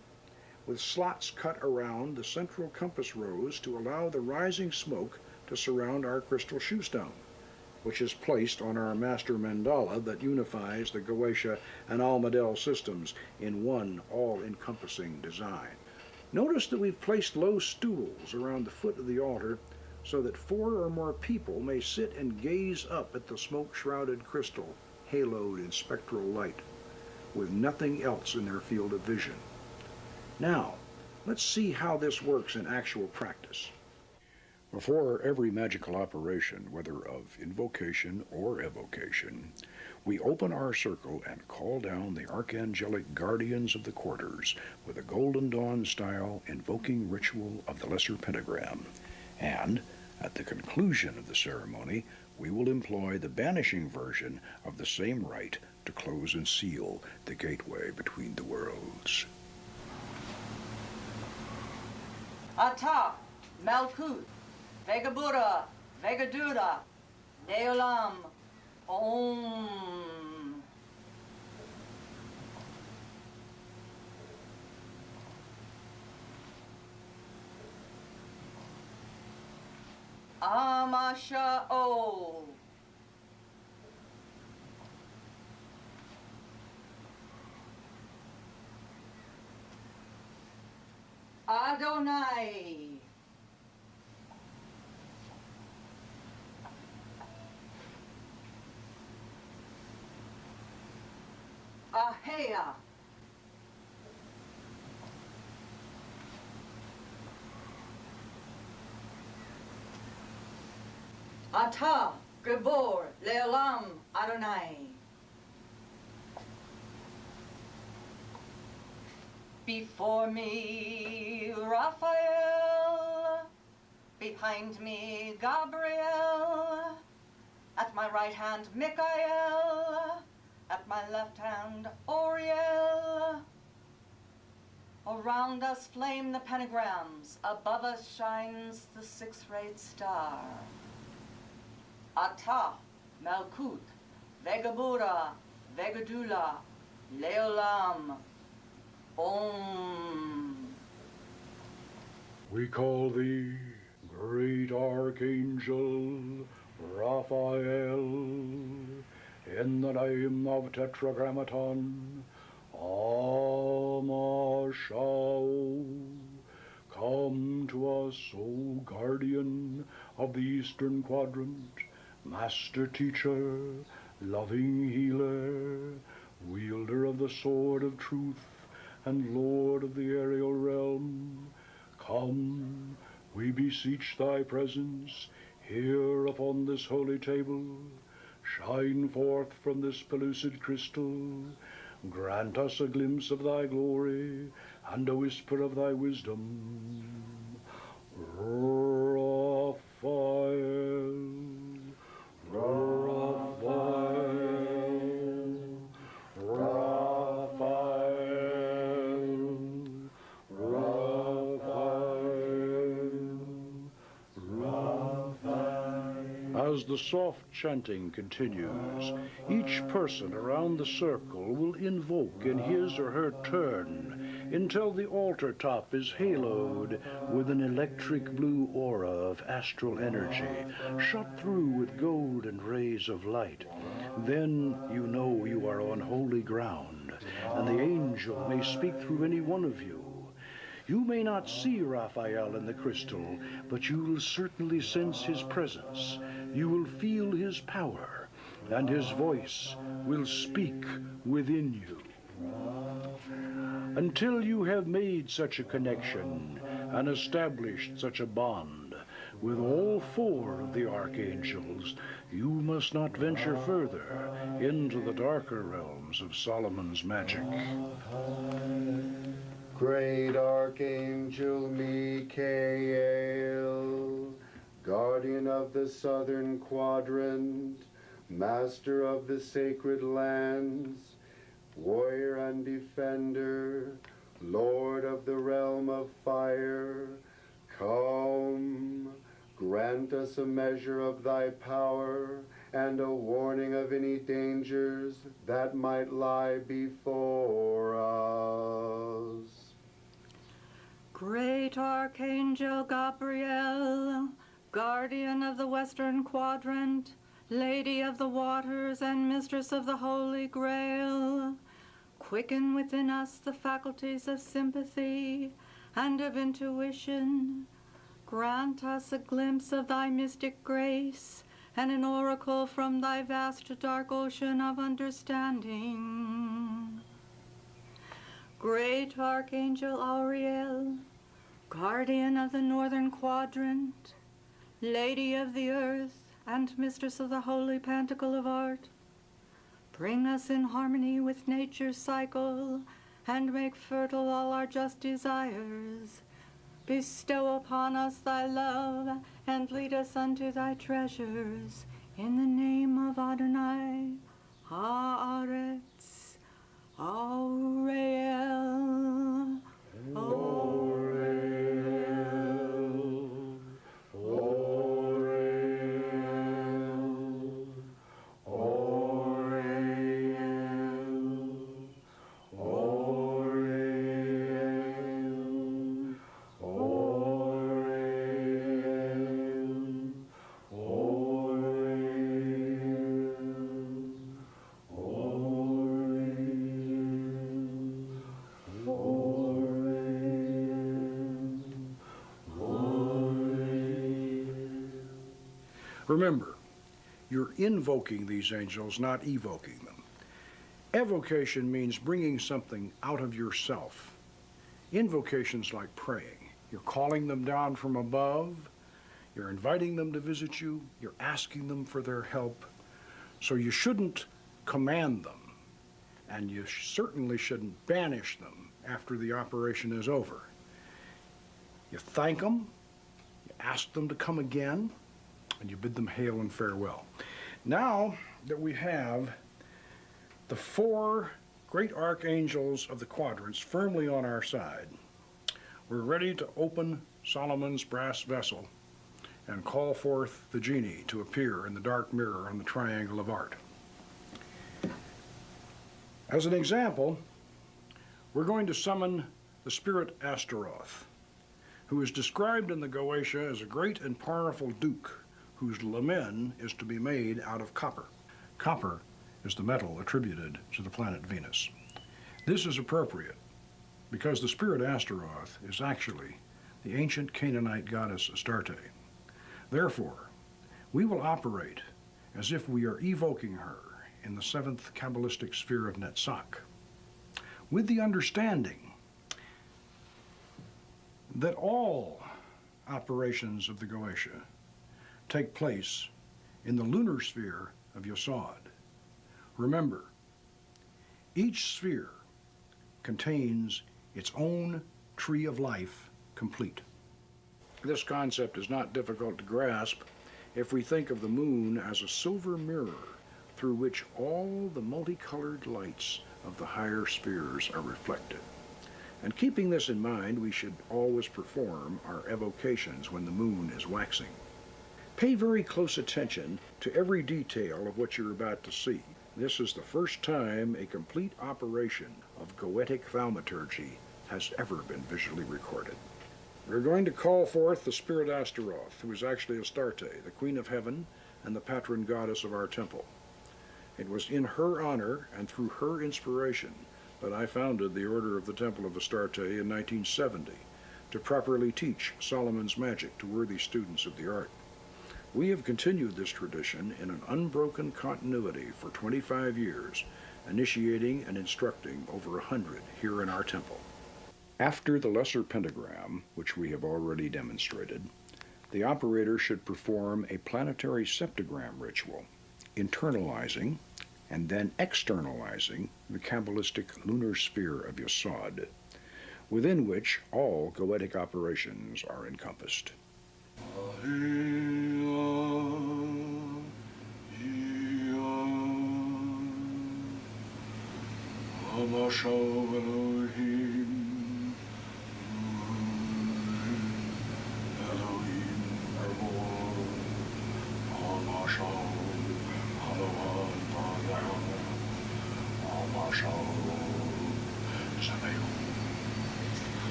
with slots cut around the central compass rose to allow the rising smoke to surround our crystal shoestone, which is placed on our master mandala that unifies the Goetia and Almadel systems in one all-encompassing design. Notice that we've placed low stools around the foot of the altar so that 4 or more people may sit and gaze up at the smoke-shrouded crystal, haloed in spectral light, with nothing else in their field of vision. Now, let's see how this works in actual practice. Before every magical operation, whether of invocation or evocation, we open our circle and call down the archangelic guardians of the quarters with a Golden Dawn-style invoking ritual of the lesser pentagram, and at the conclusion of the ceremony, we will employ the banishing version of the same rite to close and seal the gateway between the worlds. Ata, Malkut, Vegabura, Vegaduda, Deolam, Om. Amasha O. Adonai. Ahea. Ata, Gibor, Leolam, Adonai. Before me, Raphael. Behind me, Gabriel. At my right hand, Michael. At my left hand, Oriel. Around us flame the pentagrams. Above us shines the 6-rayed star. Ata, Malkut, Vegabura, Vegadula, Leolam, Om. We call thee, great Archangel Raphael, in the name of Tetragrammaton, Amashao. Come to us, O guardian of the eastern quadrant, master teacher, loving healer, wielder of the sword of truth, and Lord of the aerial realm. Come, we beseech thy presence here upon this holy table. Shine forth from this pellucid crystal. Grant us a glimpse of thy glory and a whisper of thy wisdom. Raphael, Raphael, Raphael, Raphael, Raphael. As the soft chanting continues, each person around the circle will invoke in his or her turn until the altar top is haloed with an electric blue aura of astral energy, shot through with golden rays of light. Then you know you are on holy ground, and the angel may speak through any one of you. You may not see Raphael in the crystal, but you will certainly sense his presence. You will feel his power, and his voice will speak within you. Until you have made such a connection and established such a bond with all four of the archangels, you must not venture further into the darker realms of Solomon's magic. Great Archangel Michael, guardian of the southern quadrant, master of the sacred lands, warrior and defender, lord of the realm of fire, come, grant us a measure of thy power and a warning of any dangers that might lie before us. Great Archangel Gabriel, guardian of the western quadrant, lady of the waters and mistress of the Holy Grail, quicken within us the faculties of sympathy and of intuition. Grant us a glimpse of thy mystic grace and an oracle from thy vast dark ocean of understanding. Great Archangel Auriel, guardian of the northern quadrant, lady of the earth and mistress of the holy pantacle of art, bring us in harmony with nature's cycle and make fertile all our just desires. Bestow upon us thy love and lead us unto thy treasures. In the name of Adonai, Haaretz, Auriel, Remember, you're invoking these angels, not evoking them. Evocation means bringing something out of yourself. Invocation's like praying. You're calling them down from above, you're inviting them to visit you, you're asking them for their help. So you shouldn't command them, and you certainly shouldn't banish them after the operation is over. You thank them, you ask them to come again, and you bid them hail and farewell. Now that we have the four great archangels of the quadrants firmly on our side, we're ready to open Solomon's brass vessel and call forth the genie to appear in the dark mirror on the triangle of art. As an example, we're going to summon the spirit Astaroth, who is described in the Goetia as a great and powerful duke whose lamen is to be made out of copper. Copper is the metal attributed to the planet Venus. This is appropriate because the spirit Astaroth is actually the ancient Canaanite goddess Astarte. Therefore, we will operate as if we are evoking her in the seventh Kabbalistic sphere of Netzach, with the understanding that all operations of the Goetia take place in the lunar sphere of Yesod. Remember, each sphere contains its own tree of life complete. This concept is not difficult to grasp if we think of the moon as a silver mirror through which all the multicolored lights of the higher spheres are reflected. And keeping this in mind, we should always perform our evocations when the moon is waxing. Pay very close attention to every detail of what you're about to see. This is the first time a complete operation of goetic thaumaturgy has ever been visually recorded. We're going to call forth the spirit Astaroth, who is actually Astarte, the queen of heaven and the patron goddess of our temple. It was in her honor and through her inspiration that I founded the Order of the Temple of Astarte in 1970 to properly teach Solomon's magic to worthy students of the art. We have continued this tradition in an unbroken continuity for 25 years, initiating and instructing over 100 here in our temple. After the lesser pentagram, which we have already demonstrated, the operator should perform a planetary septagram ritual, internalizing and then externalizing the Kabbalistic lunar sphere of Yesod, within which all goetic operations are encompassed.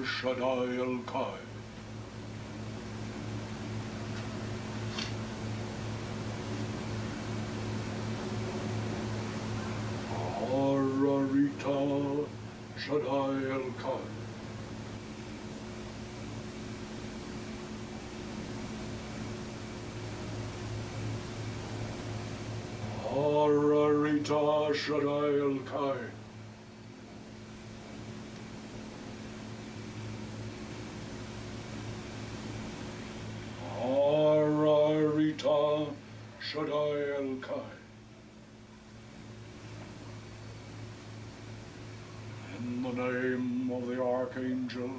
Shaddai El-Kai. Ararita Shaddai El-Kai. Ararita Shaddai El-Kai. Ararita Shaddai El-Kai. In the name of the Archangel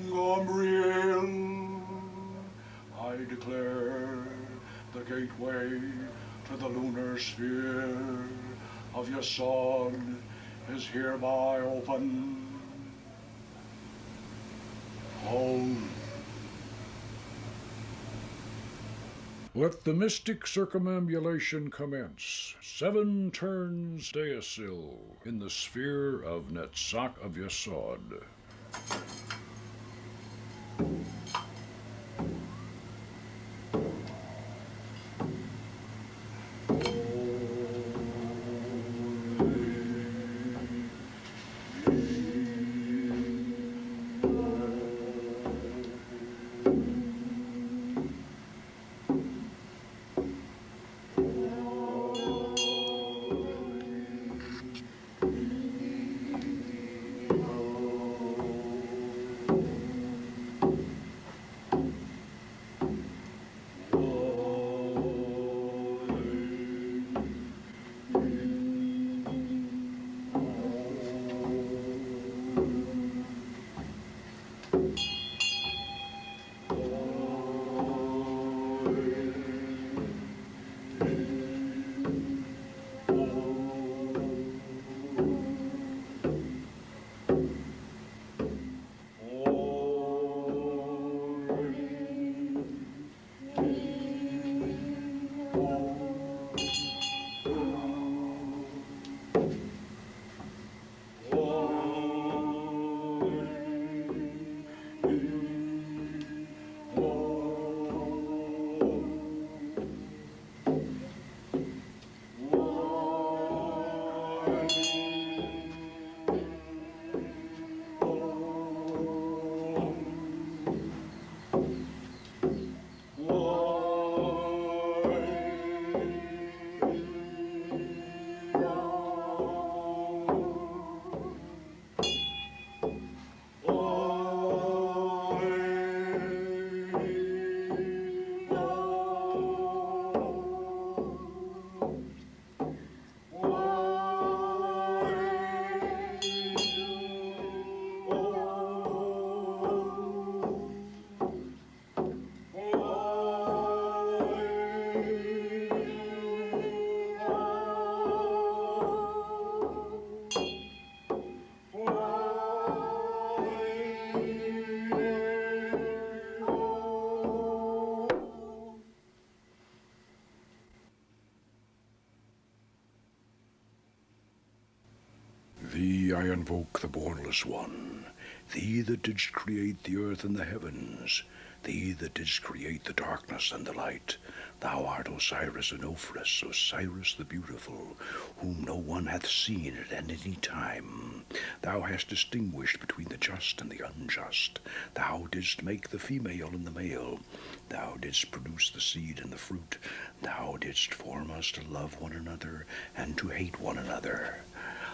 Gabriel, I declare the gateway to the lunar sphere of Yesod is hereby open. Home. Let the mystic circumambulation commence. 7 turns Deasil in the sphere of Netzach of Yesod. I invoke the Bornless One, thee that didst create the earth and the heavens, thee that didst create the darkness and the light. Thou art Osiris and Ophrys, Osiris the beautiful, whom no one hath seen at any time. Thou hast distinguished between the just and the unjust. Thou didst make the female and the male. Thou didst produce the seed and the fruit. Thou didst form us to love one another and to hate one another.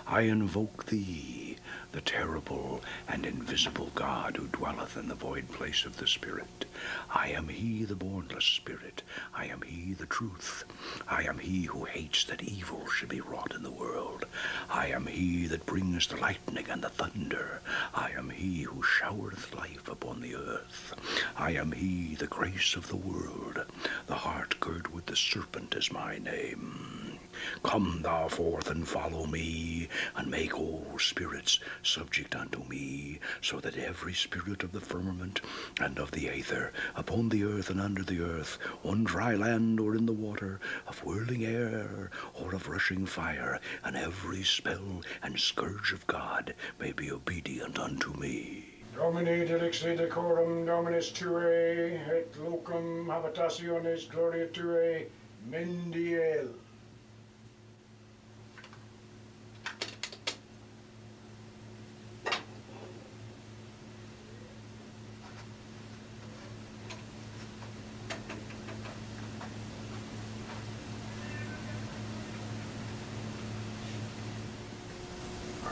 I invoke thee, the terrible and invisible God who dwelleth in the void place of the Spirit. I am he, the bornless Spirit. I am he, the truth. I am he who hates that evil should be wrought in the world. I am he that brings the lightning and the thunder. I am he who showereth life upon the earth. I am he, the grace of the world. The heart girt with the serpent is my name. Come thou forth and follow me, and make all spirits subject unto me, so that every spirit of the firmament and of the aether, upon the earth and under the earth, on dry land or in the water, of whirling air or of rushing fire, and every spell and scourge of God may be obedient unto me. Domini delixi decorum Dominus Tue, et locum habitationis gloria Tue, Mendiel.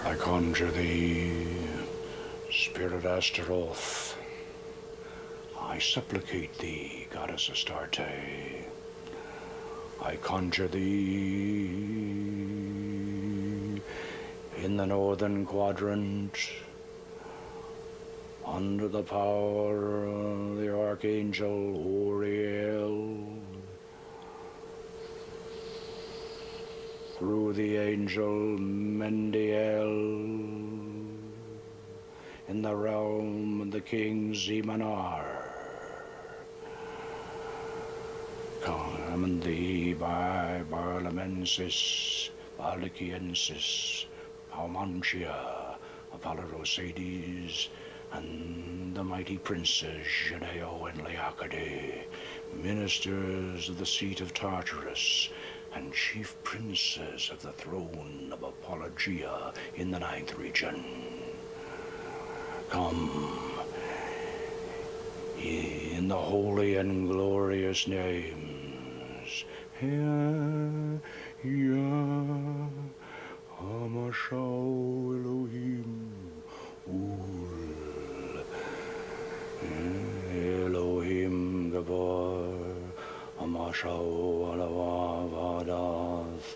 I conjure thee, Spirit Astaroth. I supplicate thee, Goddess Astarte. I conjure thee in the northern quadrant, under the power of the Archangel Uriel, through the angel Mendiel, in the realm of the king Zemanar. Come thee by Barlamensis, Baliciensis, Palmantia, Apollorosades, and the mighty princes Geneo and Leocade, ministers of the seat of Tartarus, and chief princes of the throne of Apologia in the 9th region. Come, in the holy and glorious names, Yah, Hamashau Elohim, Ul, Elohim Gabor, Amashau Alavadath,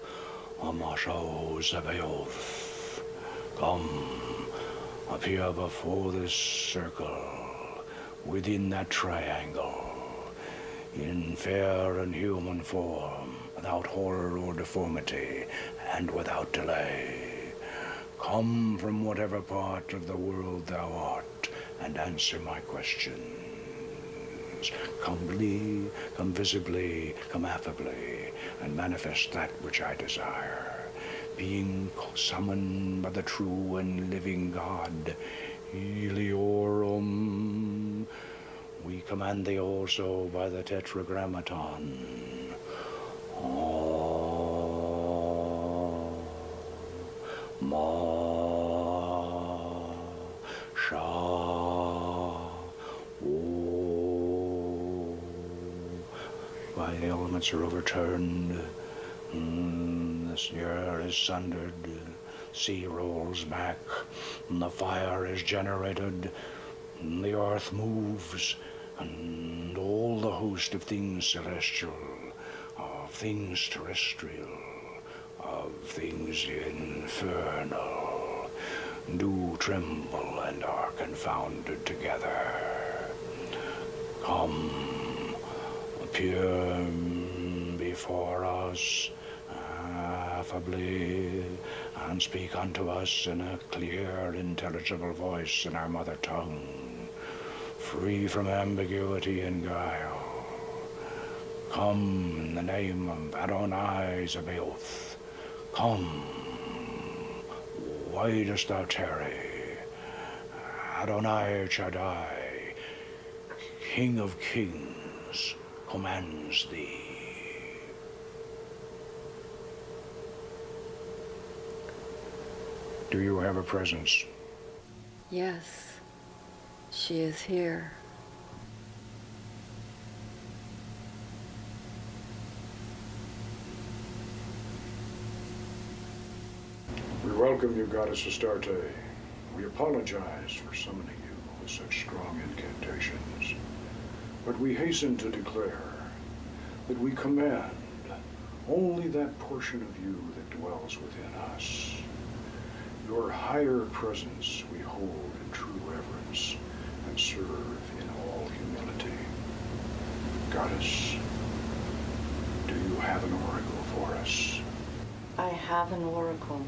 Amashau Zebaoth. Come, appear before this circle, within that triangle, in fair and human form, without horror or deformity, and without delay. Come from whatever part of the world thou art, and answer my questions. Come humbly, come visibly, come affably, and manifest that which I desire. Being summoned by the true and living God, Eliorum, we command thee also by the Tetragrammaton. Ma, Sha, O. Why the elements are overturned, this air is sundered, sea rolls back, and the fire is generated, and the earth moves, and all the host of things celestial, of things terrestrial, of things infernal, do tremble and are confounded together. Come, appear before us affably, and speak unto us in a clear, intelligible voice in our mother tongue, free from ambiguity and guile. Come in the name of Adonai Zebaoth. Come, Why dost thou tarry? Adonai Shaddai, King of kings, commands thee. Do you have a presence? Yes, she is here. We welcome you, Goddess Astarte. We apologize for summoning you with such strong incantations, but we hasten to declare that we command only that portion of you that dwells within us. Your higher presence we hold in true reverence and serve in all humility. Goddess, do you have an oracle for us? I have an oracle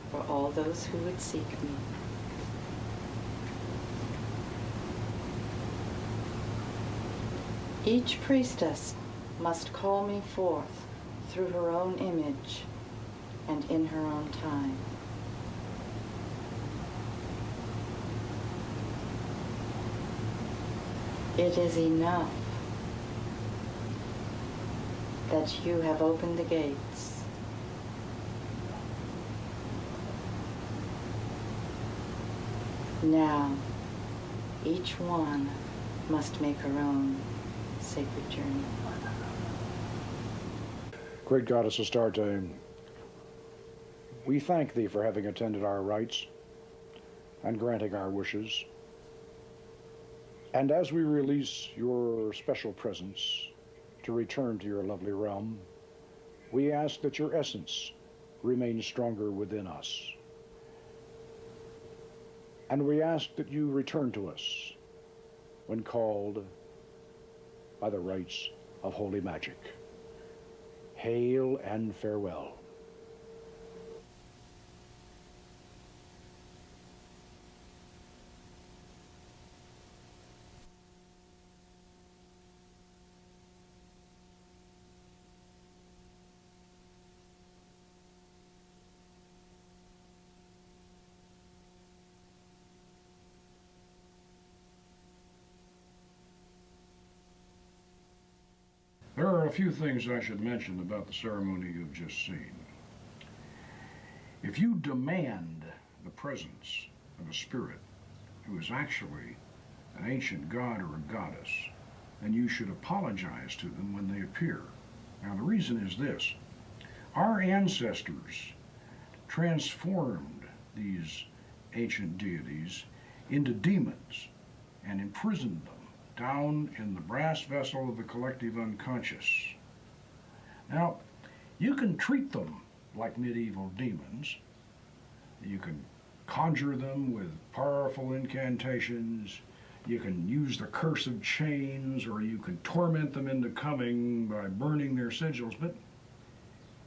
for all those who would seek me. Each priestess must call me forth through her own image and in her own time. It is enough that you have opened the gates. Now, each one must make her own sacred journey. Great Goddess Astarte, we thank thee for having attended our rites and granting our wishes. And as we release your special presence to return to your lovely realm, we ask that your essence remain stronger within us. And we ask that you return to us when called by the rites of holy magic. Hail and farewell. There are a few things I should mention about the ceremony you've just seen. If you demand the presence of a spirit who is actually an ancient god or a goddess, then you should apologize to them when they appear. Now, the reason is this. Our ancestors transformed these ancient deities into demons and imprisoned them down in the brass vessel of the collective unconscious. Now, you can treat them like medieval demons. You can conjure them with powerful incantations. You can use the curse of chains, or you can torment them into coming by burning their sigils. But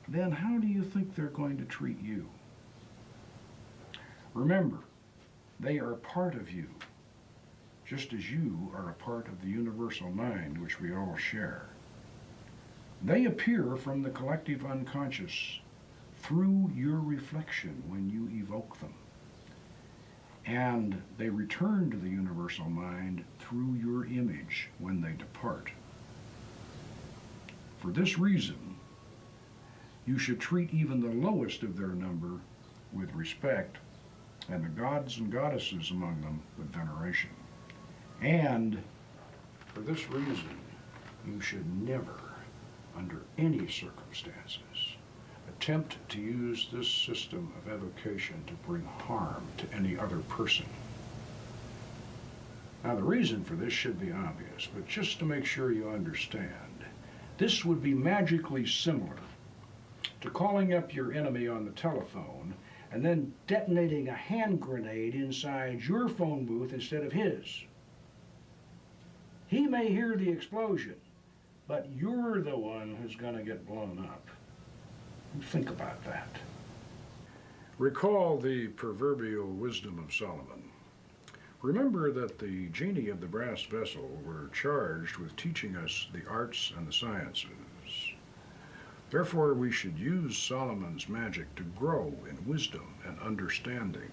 then how do you think they're going to treat you? Remember, they are part of you, just as you are a part of the universal mind which we all share. They appear from the collective unconscious through your reflection when you evoke them. And they return to the universal mind through your image when they depart. For this reason, you should treat even the lowest of their number with respect, and the gods and goddesses among them with veneration. And for this reason, you should never, under any circumstances, attempt to use this system of evocation to bring harm to any other person. Now, the reason for this should be obvious, but just to make sure you understand, this would be magically similar to calling up your enemy on the telephone and then detonating a hand grenade inside your phone booth instead of his. He may hear the explosion, but you're the one who's going to get blown up. Think about that. Recall the proverbial wisdom of Solomon. Remember that the genii of the brass vessel were charged with teaching us the arts and the sciences. Therefore, we should use Solomon's magic to grow in wisdom and understanding.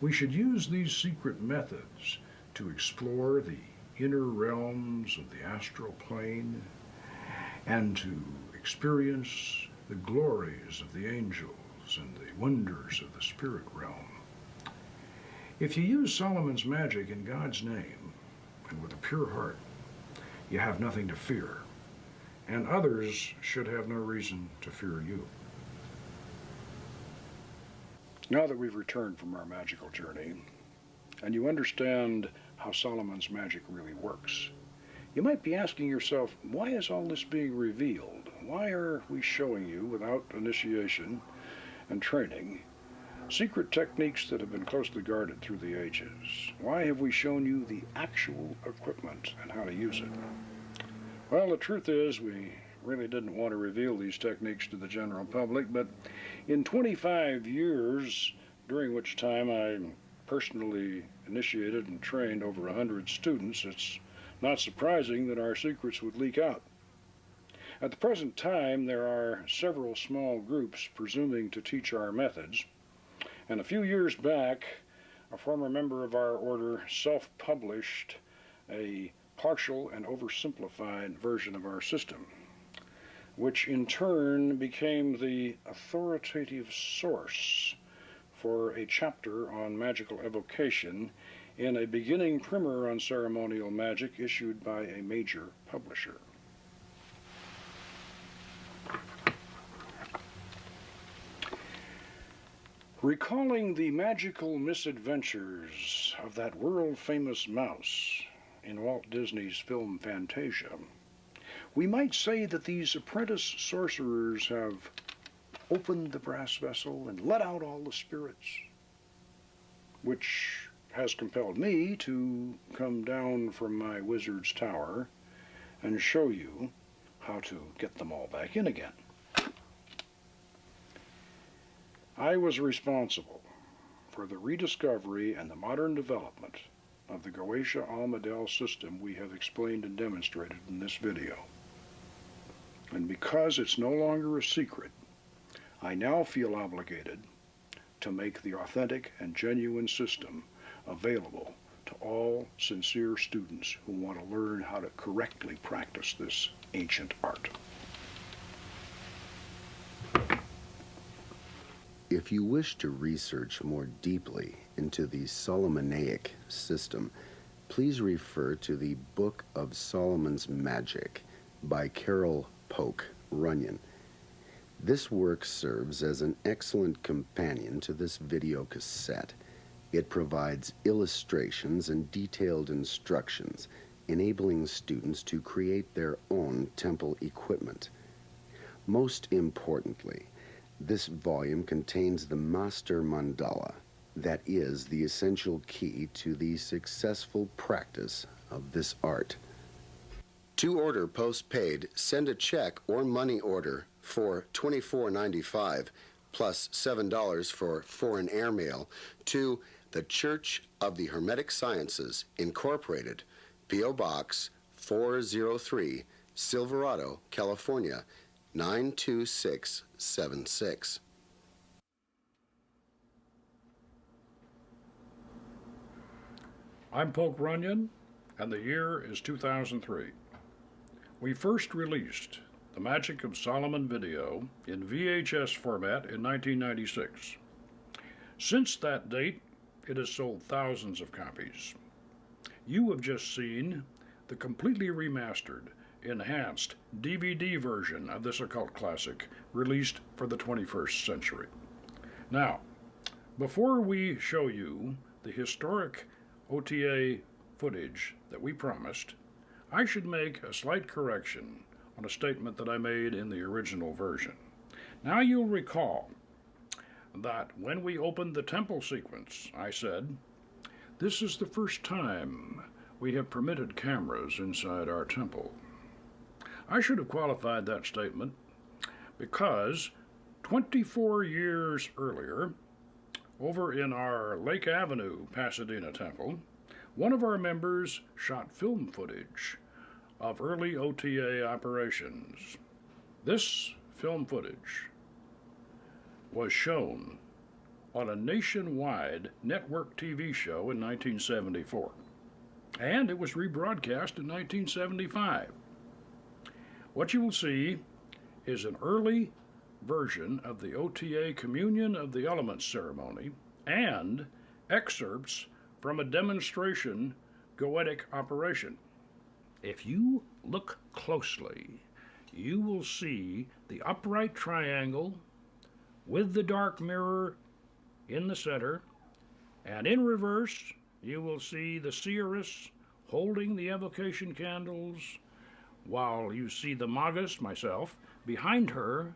We should use these secret methods to explore the inner realms of the astral plane and to experience the glories of the angels and the wonders of the spirit realm. If you use Solomon's magic in God's name and with a pure heart, you have nothing to fear, and others should have no reason to fear you. Now that we've returned from our magical journey, and you understand how Solomon's magic really works, you might be asking yourself, why is all this being revealed? Why are we showing you, without initiation and training, secret techniques that have been closely guarded through the ages? Why have we shown you the actual equipment and how to use it? Well, the truth is, we really didn't want to reveal these techniques to the general public, but in 25 years, during which time I personally initiated and trained over 100 students, it's not surprising that our secrets would leak out. At the present time, there are several small groups presuming to teach our methods, and a few years back, a former member of our order self-published a partial and oversimplified version of our system, which in turn became the authoritative source for a chapter on magical evocation in a beginning primer on ceremonial magic issued by a major publisher. Recalling the magical misadventures of that world-famous mouse in Walt Disney's film Fantasia, we might say that these apprentice sorcerers have opened the brass vessel and let out all the spirits, which has compelled me to come down from my wizard's tower and show you how to get them all back in again. I was responsible for the rediscovery and the modern development of the Goetia Almadel system we have explained and demonstrated in this video. And because it's no longer a secret, I now feel obligated to make the authentic and genuine system available to all sincere students who want to learn how to correctly practice this ancient art. If you wish to research more deeply into the Solomonic system, please refer to the Book of Solomon's Magic by Carol Polk, Runyon. This work serves as an excellent companion to this video cassette. It provides illustrations and detailed instructions, enabling students to create their own temple equipment. Most importantly, this volume contains the Master Mandala, that is the essential key to the successful practice of this art. To order postpaid, send a check or money order for $24.95 plus $7 for foreign airmail to the Church of the Hermetic Sciences, Incorporated, P.O. Box 403, Silverado, California, 92676. I'm Polk Runyon, and the year is 2003. We first released the Magic of Solomon video in VHS format in 1996. Since that date, it has sold thousands of copies. You have just seen the completely remastered, enhanced DVD version of this occult classic released for the 21st century. Now, before we show you the historic OTA footage that we promised, I should make a slight correction on a statement that I made in the original version. Now you'll recall that when we opened the temple sequence, I said, "This is the first time we have permitted cameras inside our temple." I should have qualified that statement because 24 years earlier, over in our Lake Avenue, Pasadena temple, one of our members shot film footage of early OTA operations. This film footage was shown on a nationwide network TV show in 1974, and it was rebroadcast in 1975. What you will see is an early version of the OTA Communion of the Elements ceremony and excerpts from a demonstration goetic operation. If you look closely, you will see the upright triangle with the dark mirror in the center, and in reverse you will see the seeress holding the evocation candles, while you see the magus, myself, behind her,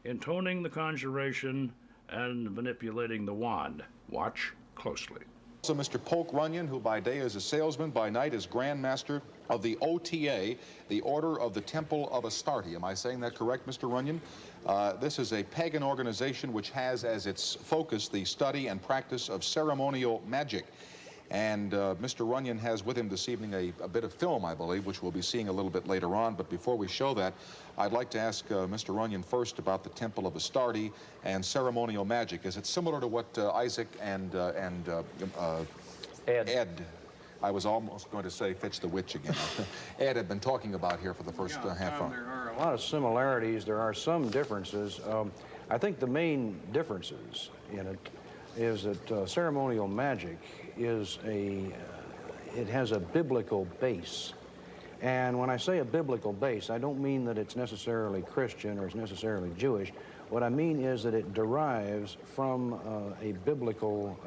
intoning the conjuration and manipulating the wand. Watch closely. So Mr. Polk Runyon, who by day is a salesman, by night is Grand Master of the OTA, the Order of the Temple of Astarte. Am I saying that correct, Mr. Runyon? This is a pagan organization which has as its focus the study and practice of ceremonial magic. And Mr. Runyon has with him this evening a bit of film, I believe, which we'll be seeing a little bit later on. But before we show that, I'd like to ask Mr. Runyon first about the Temple of Astarte and ceremonial magic. Is it similar to what Isaac and Ed, I was almost going to say Fitch the Witch again, Ed had been talking about here for the first half hour? There are a lot of similarities. There are some differences. I think the main differences in it is that ceremonial magic is it has a biblical base. And when I say a biblical base, I don't mean that it's necessarily Christian or it's necessarily Jewish. What I mean is that it derives from a biblical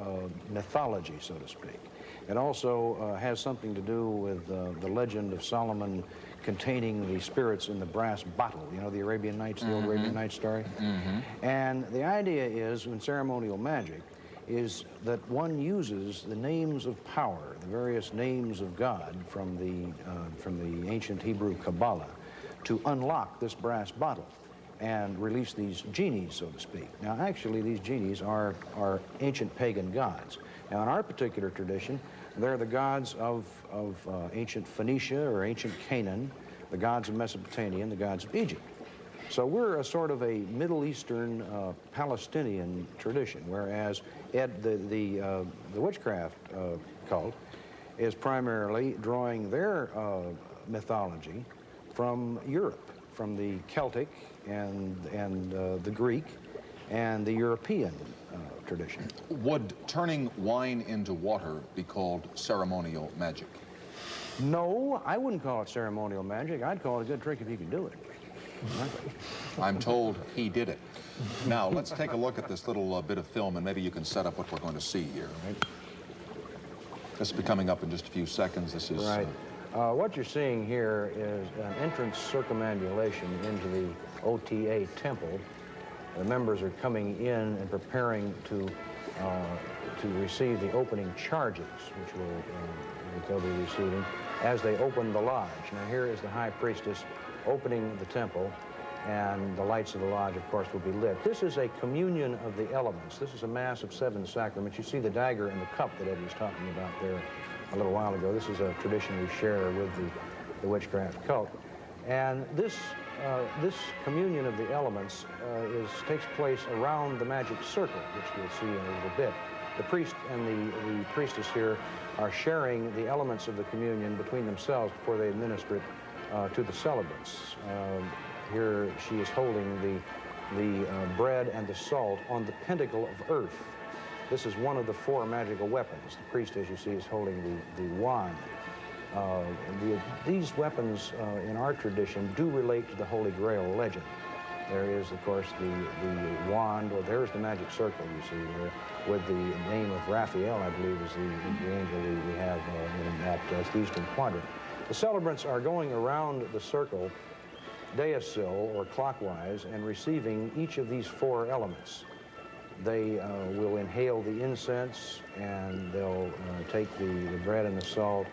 mythology, so to speak. It also has something to do with the legend of Solomon containing the spirits in the brass bottle. You know, the Arabian Nights, the old Arabian Nights story? And the idea is, in ceremonial magic, is that one uses the names of power, the various names of God from the ancient Hebrew Kabbalah, to unlock this brass bottle and release these genies, so to speak. Now, actually, these genies are ancient pagan gods. Now, in our particular tradition, they're the gods of ancient Phoenicia or ancient Canaan, the gods of Mesopotamia, and the gods of Egypt. So we're a sort of a Middle Eastern Palestinian tradition, whereas the witchcraft cult is primarily drawing their mythology from Europe, from the Celtic and the Greek and the European tradition. Would turning wine into water be called ceremonial magic? No, I wouldn't call it ceremonial magic. I'd call it a good trick if you could do it. I'm told he did it. Now, let's take a look at this little bit of film, and maybe you can set up what we're going to see here. Right. This will be coming up in just a few seconds. This is... Right. What you're seeing here is an entrance circumambulation into the OTA temple. The members are coming in and preparing to receive the opening charges, which they'll be receiving as they open the lodge. Now, here is the high priestess opening the temple, and the lights of the lodge, of course, will be lit. This is a communion of the elements. This is a mass of 7 sacraments. You see the dagger and the cup that Ed was talking about there a little while ago. This is a tradition we share with the witchcraft cult. And this communion of the elements takes place around the Magick Circle, which we'll see in a little bit. The priest and the priestess here are sharing the elements of the communion between themselves before they administer it to the celebrants. Here she is holding the bread and the salt on the pentacle of earth. This is one of the 4 magical weapons. The priest, as you see, is holding the wand. These weapons in our tradition do relate to the Holy Grail legend. There is, of course, the wand, or there's the Magick Circle you see there, with the name of Raphael, I believe, is the angel we have in that eastern quadrant. The celebrants are going around the circle, daisil, or clockwise, and receiving each of these 4 elements. They will inhale the incense, and they'll take the bread and the salt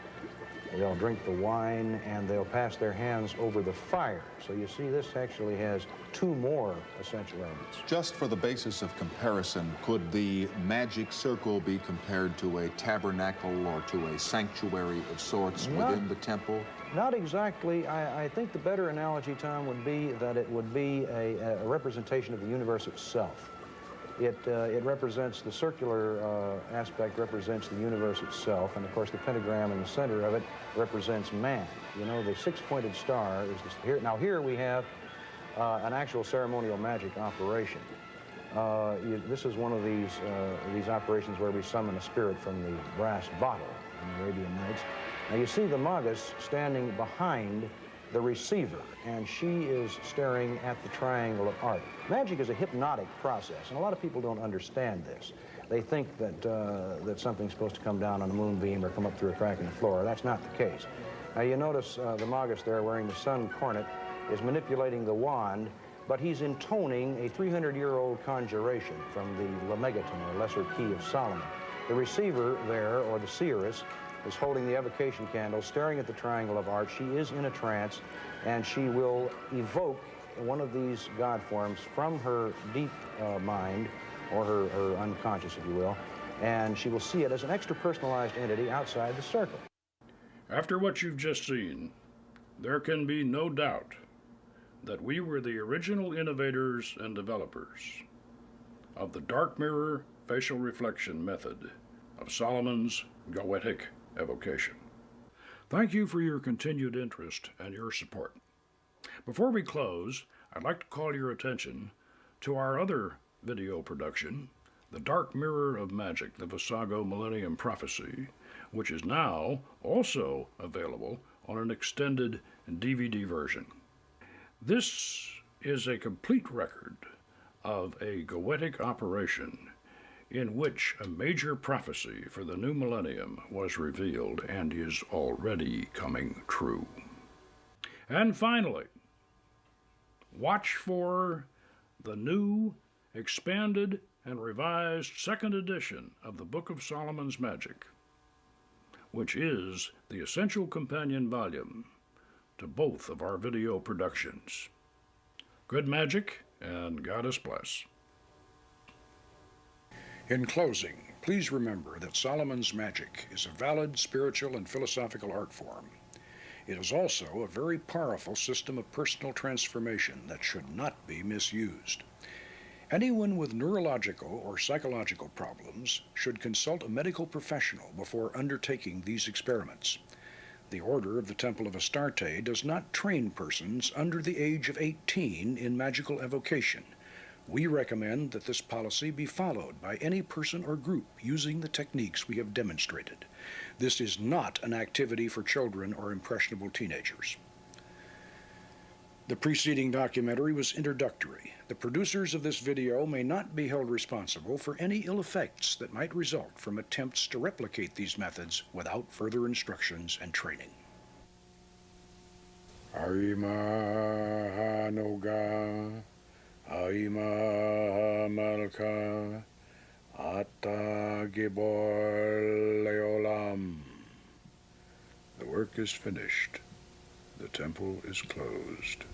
they'll drink the wine, and they'll pass their hands over the fire. So you see, this actually has two more essential elements. Just for the basis of comparison, could the Magick Circle be compared to a tabernacle or to a sanctuary of sorts within the temple? Not exactly. I think the better analogy, Tom, would be that it would be a representation of the universe itself. It represents, the circular aspect represents the universe itself, and of course the pentagram in the center of it represents man. You know, the six-pointed star is here. Now here we have an actual ceremonial magic operation. This is one of these operations where we summon a spirit from the brass bottle in the Arabian Nights. Now you see the Magus standing behind the receiver, and she is staring at the triangle of art. Magic is a hypnotic process, and a lot of people don't understand this. They think that, that something's supposed to come down on a moonbeam or come up through a crack in the floor. That's not the case. Now you notice the Magus there wearing the sun cornet is manipulating the wand, but he's intoning a 300-year-old conjuration from the Lemegeton, or Lesser Key of Solomon. The receiver there, or the seeress, is holding the evocation candle, staring at the triangle of art. She is in a trance, and she will evoke one of these god forms from her deep mind, or her unconscious, if you will, and she will see it as an extra-personalized entity outside the circle. After what you've just seen, there can be no doubt that we were the original innovators and developers of the dark mirror facial reflection method of Solomon's Goetic evocation. Thank you for your continued interest and your support. Before we close, I'd like to call your attention to our other video production, The Dark Mirror of Magic, the Visago Millennium Prophecy, which is now also available on an extended DVD version. This is a complete record of a Goetic operation in which a major prophecy for the new millennium was revealed and is already coming true. And finally, watch for the new, expanded, and revised second edition of the Book of Solomon's Magic, which is the essential companion volume to both of our video productions. Good magic, and Goddess bless. In closing, please remember that Solomon's Magic is a valid spiritual and philosophical art form. It is also a very powerful system of personal transformation that should not be misused. Anyone with neurological or psychological problems should consult a medical professional before undertaking these experiments. The Order of the Temple of Astarte does not train persons under the age of 18 in magical evocation. We recommend that this policy be followed by any person or group using the techniques we have demonstrated. This is not an activity for children or impressionable teenagers. The preceding documentary was introductory. The producers of this video may not be held responsible for any ill effects that might result from attempts to replicate these methods without further instructions and training. Aima Hanoga, Aima Malka, Ata Gibor Leolam. The work is finished. The temple is closed.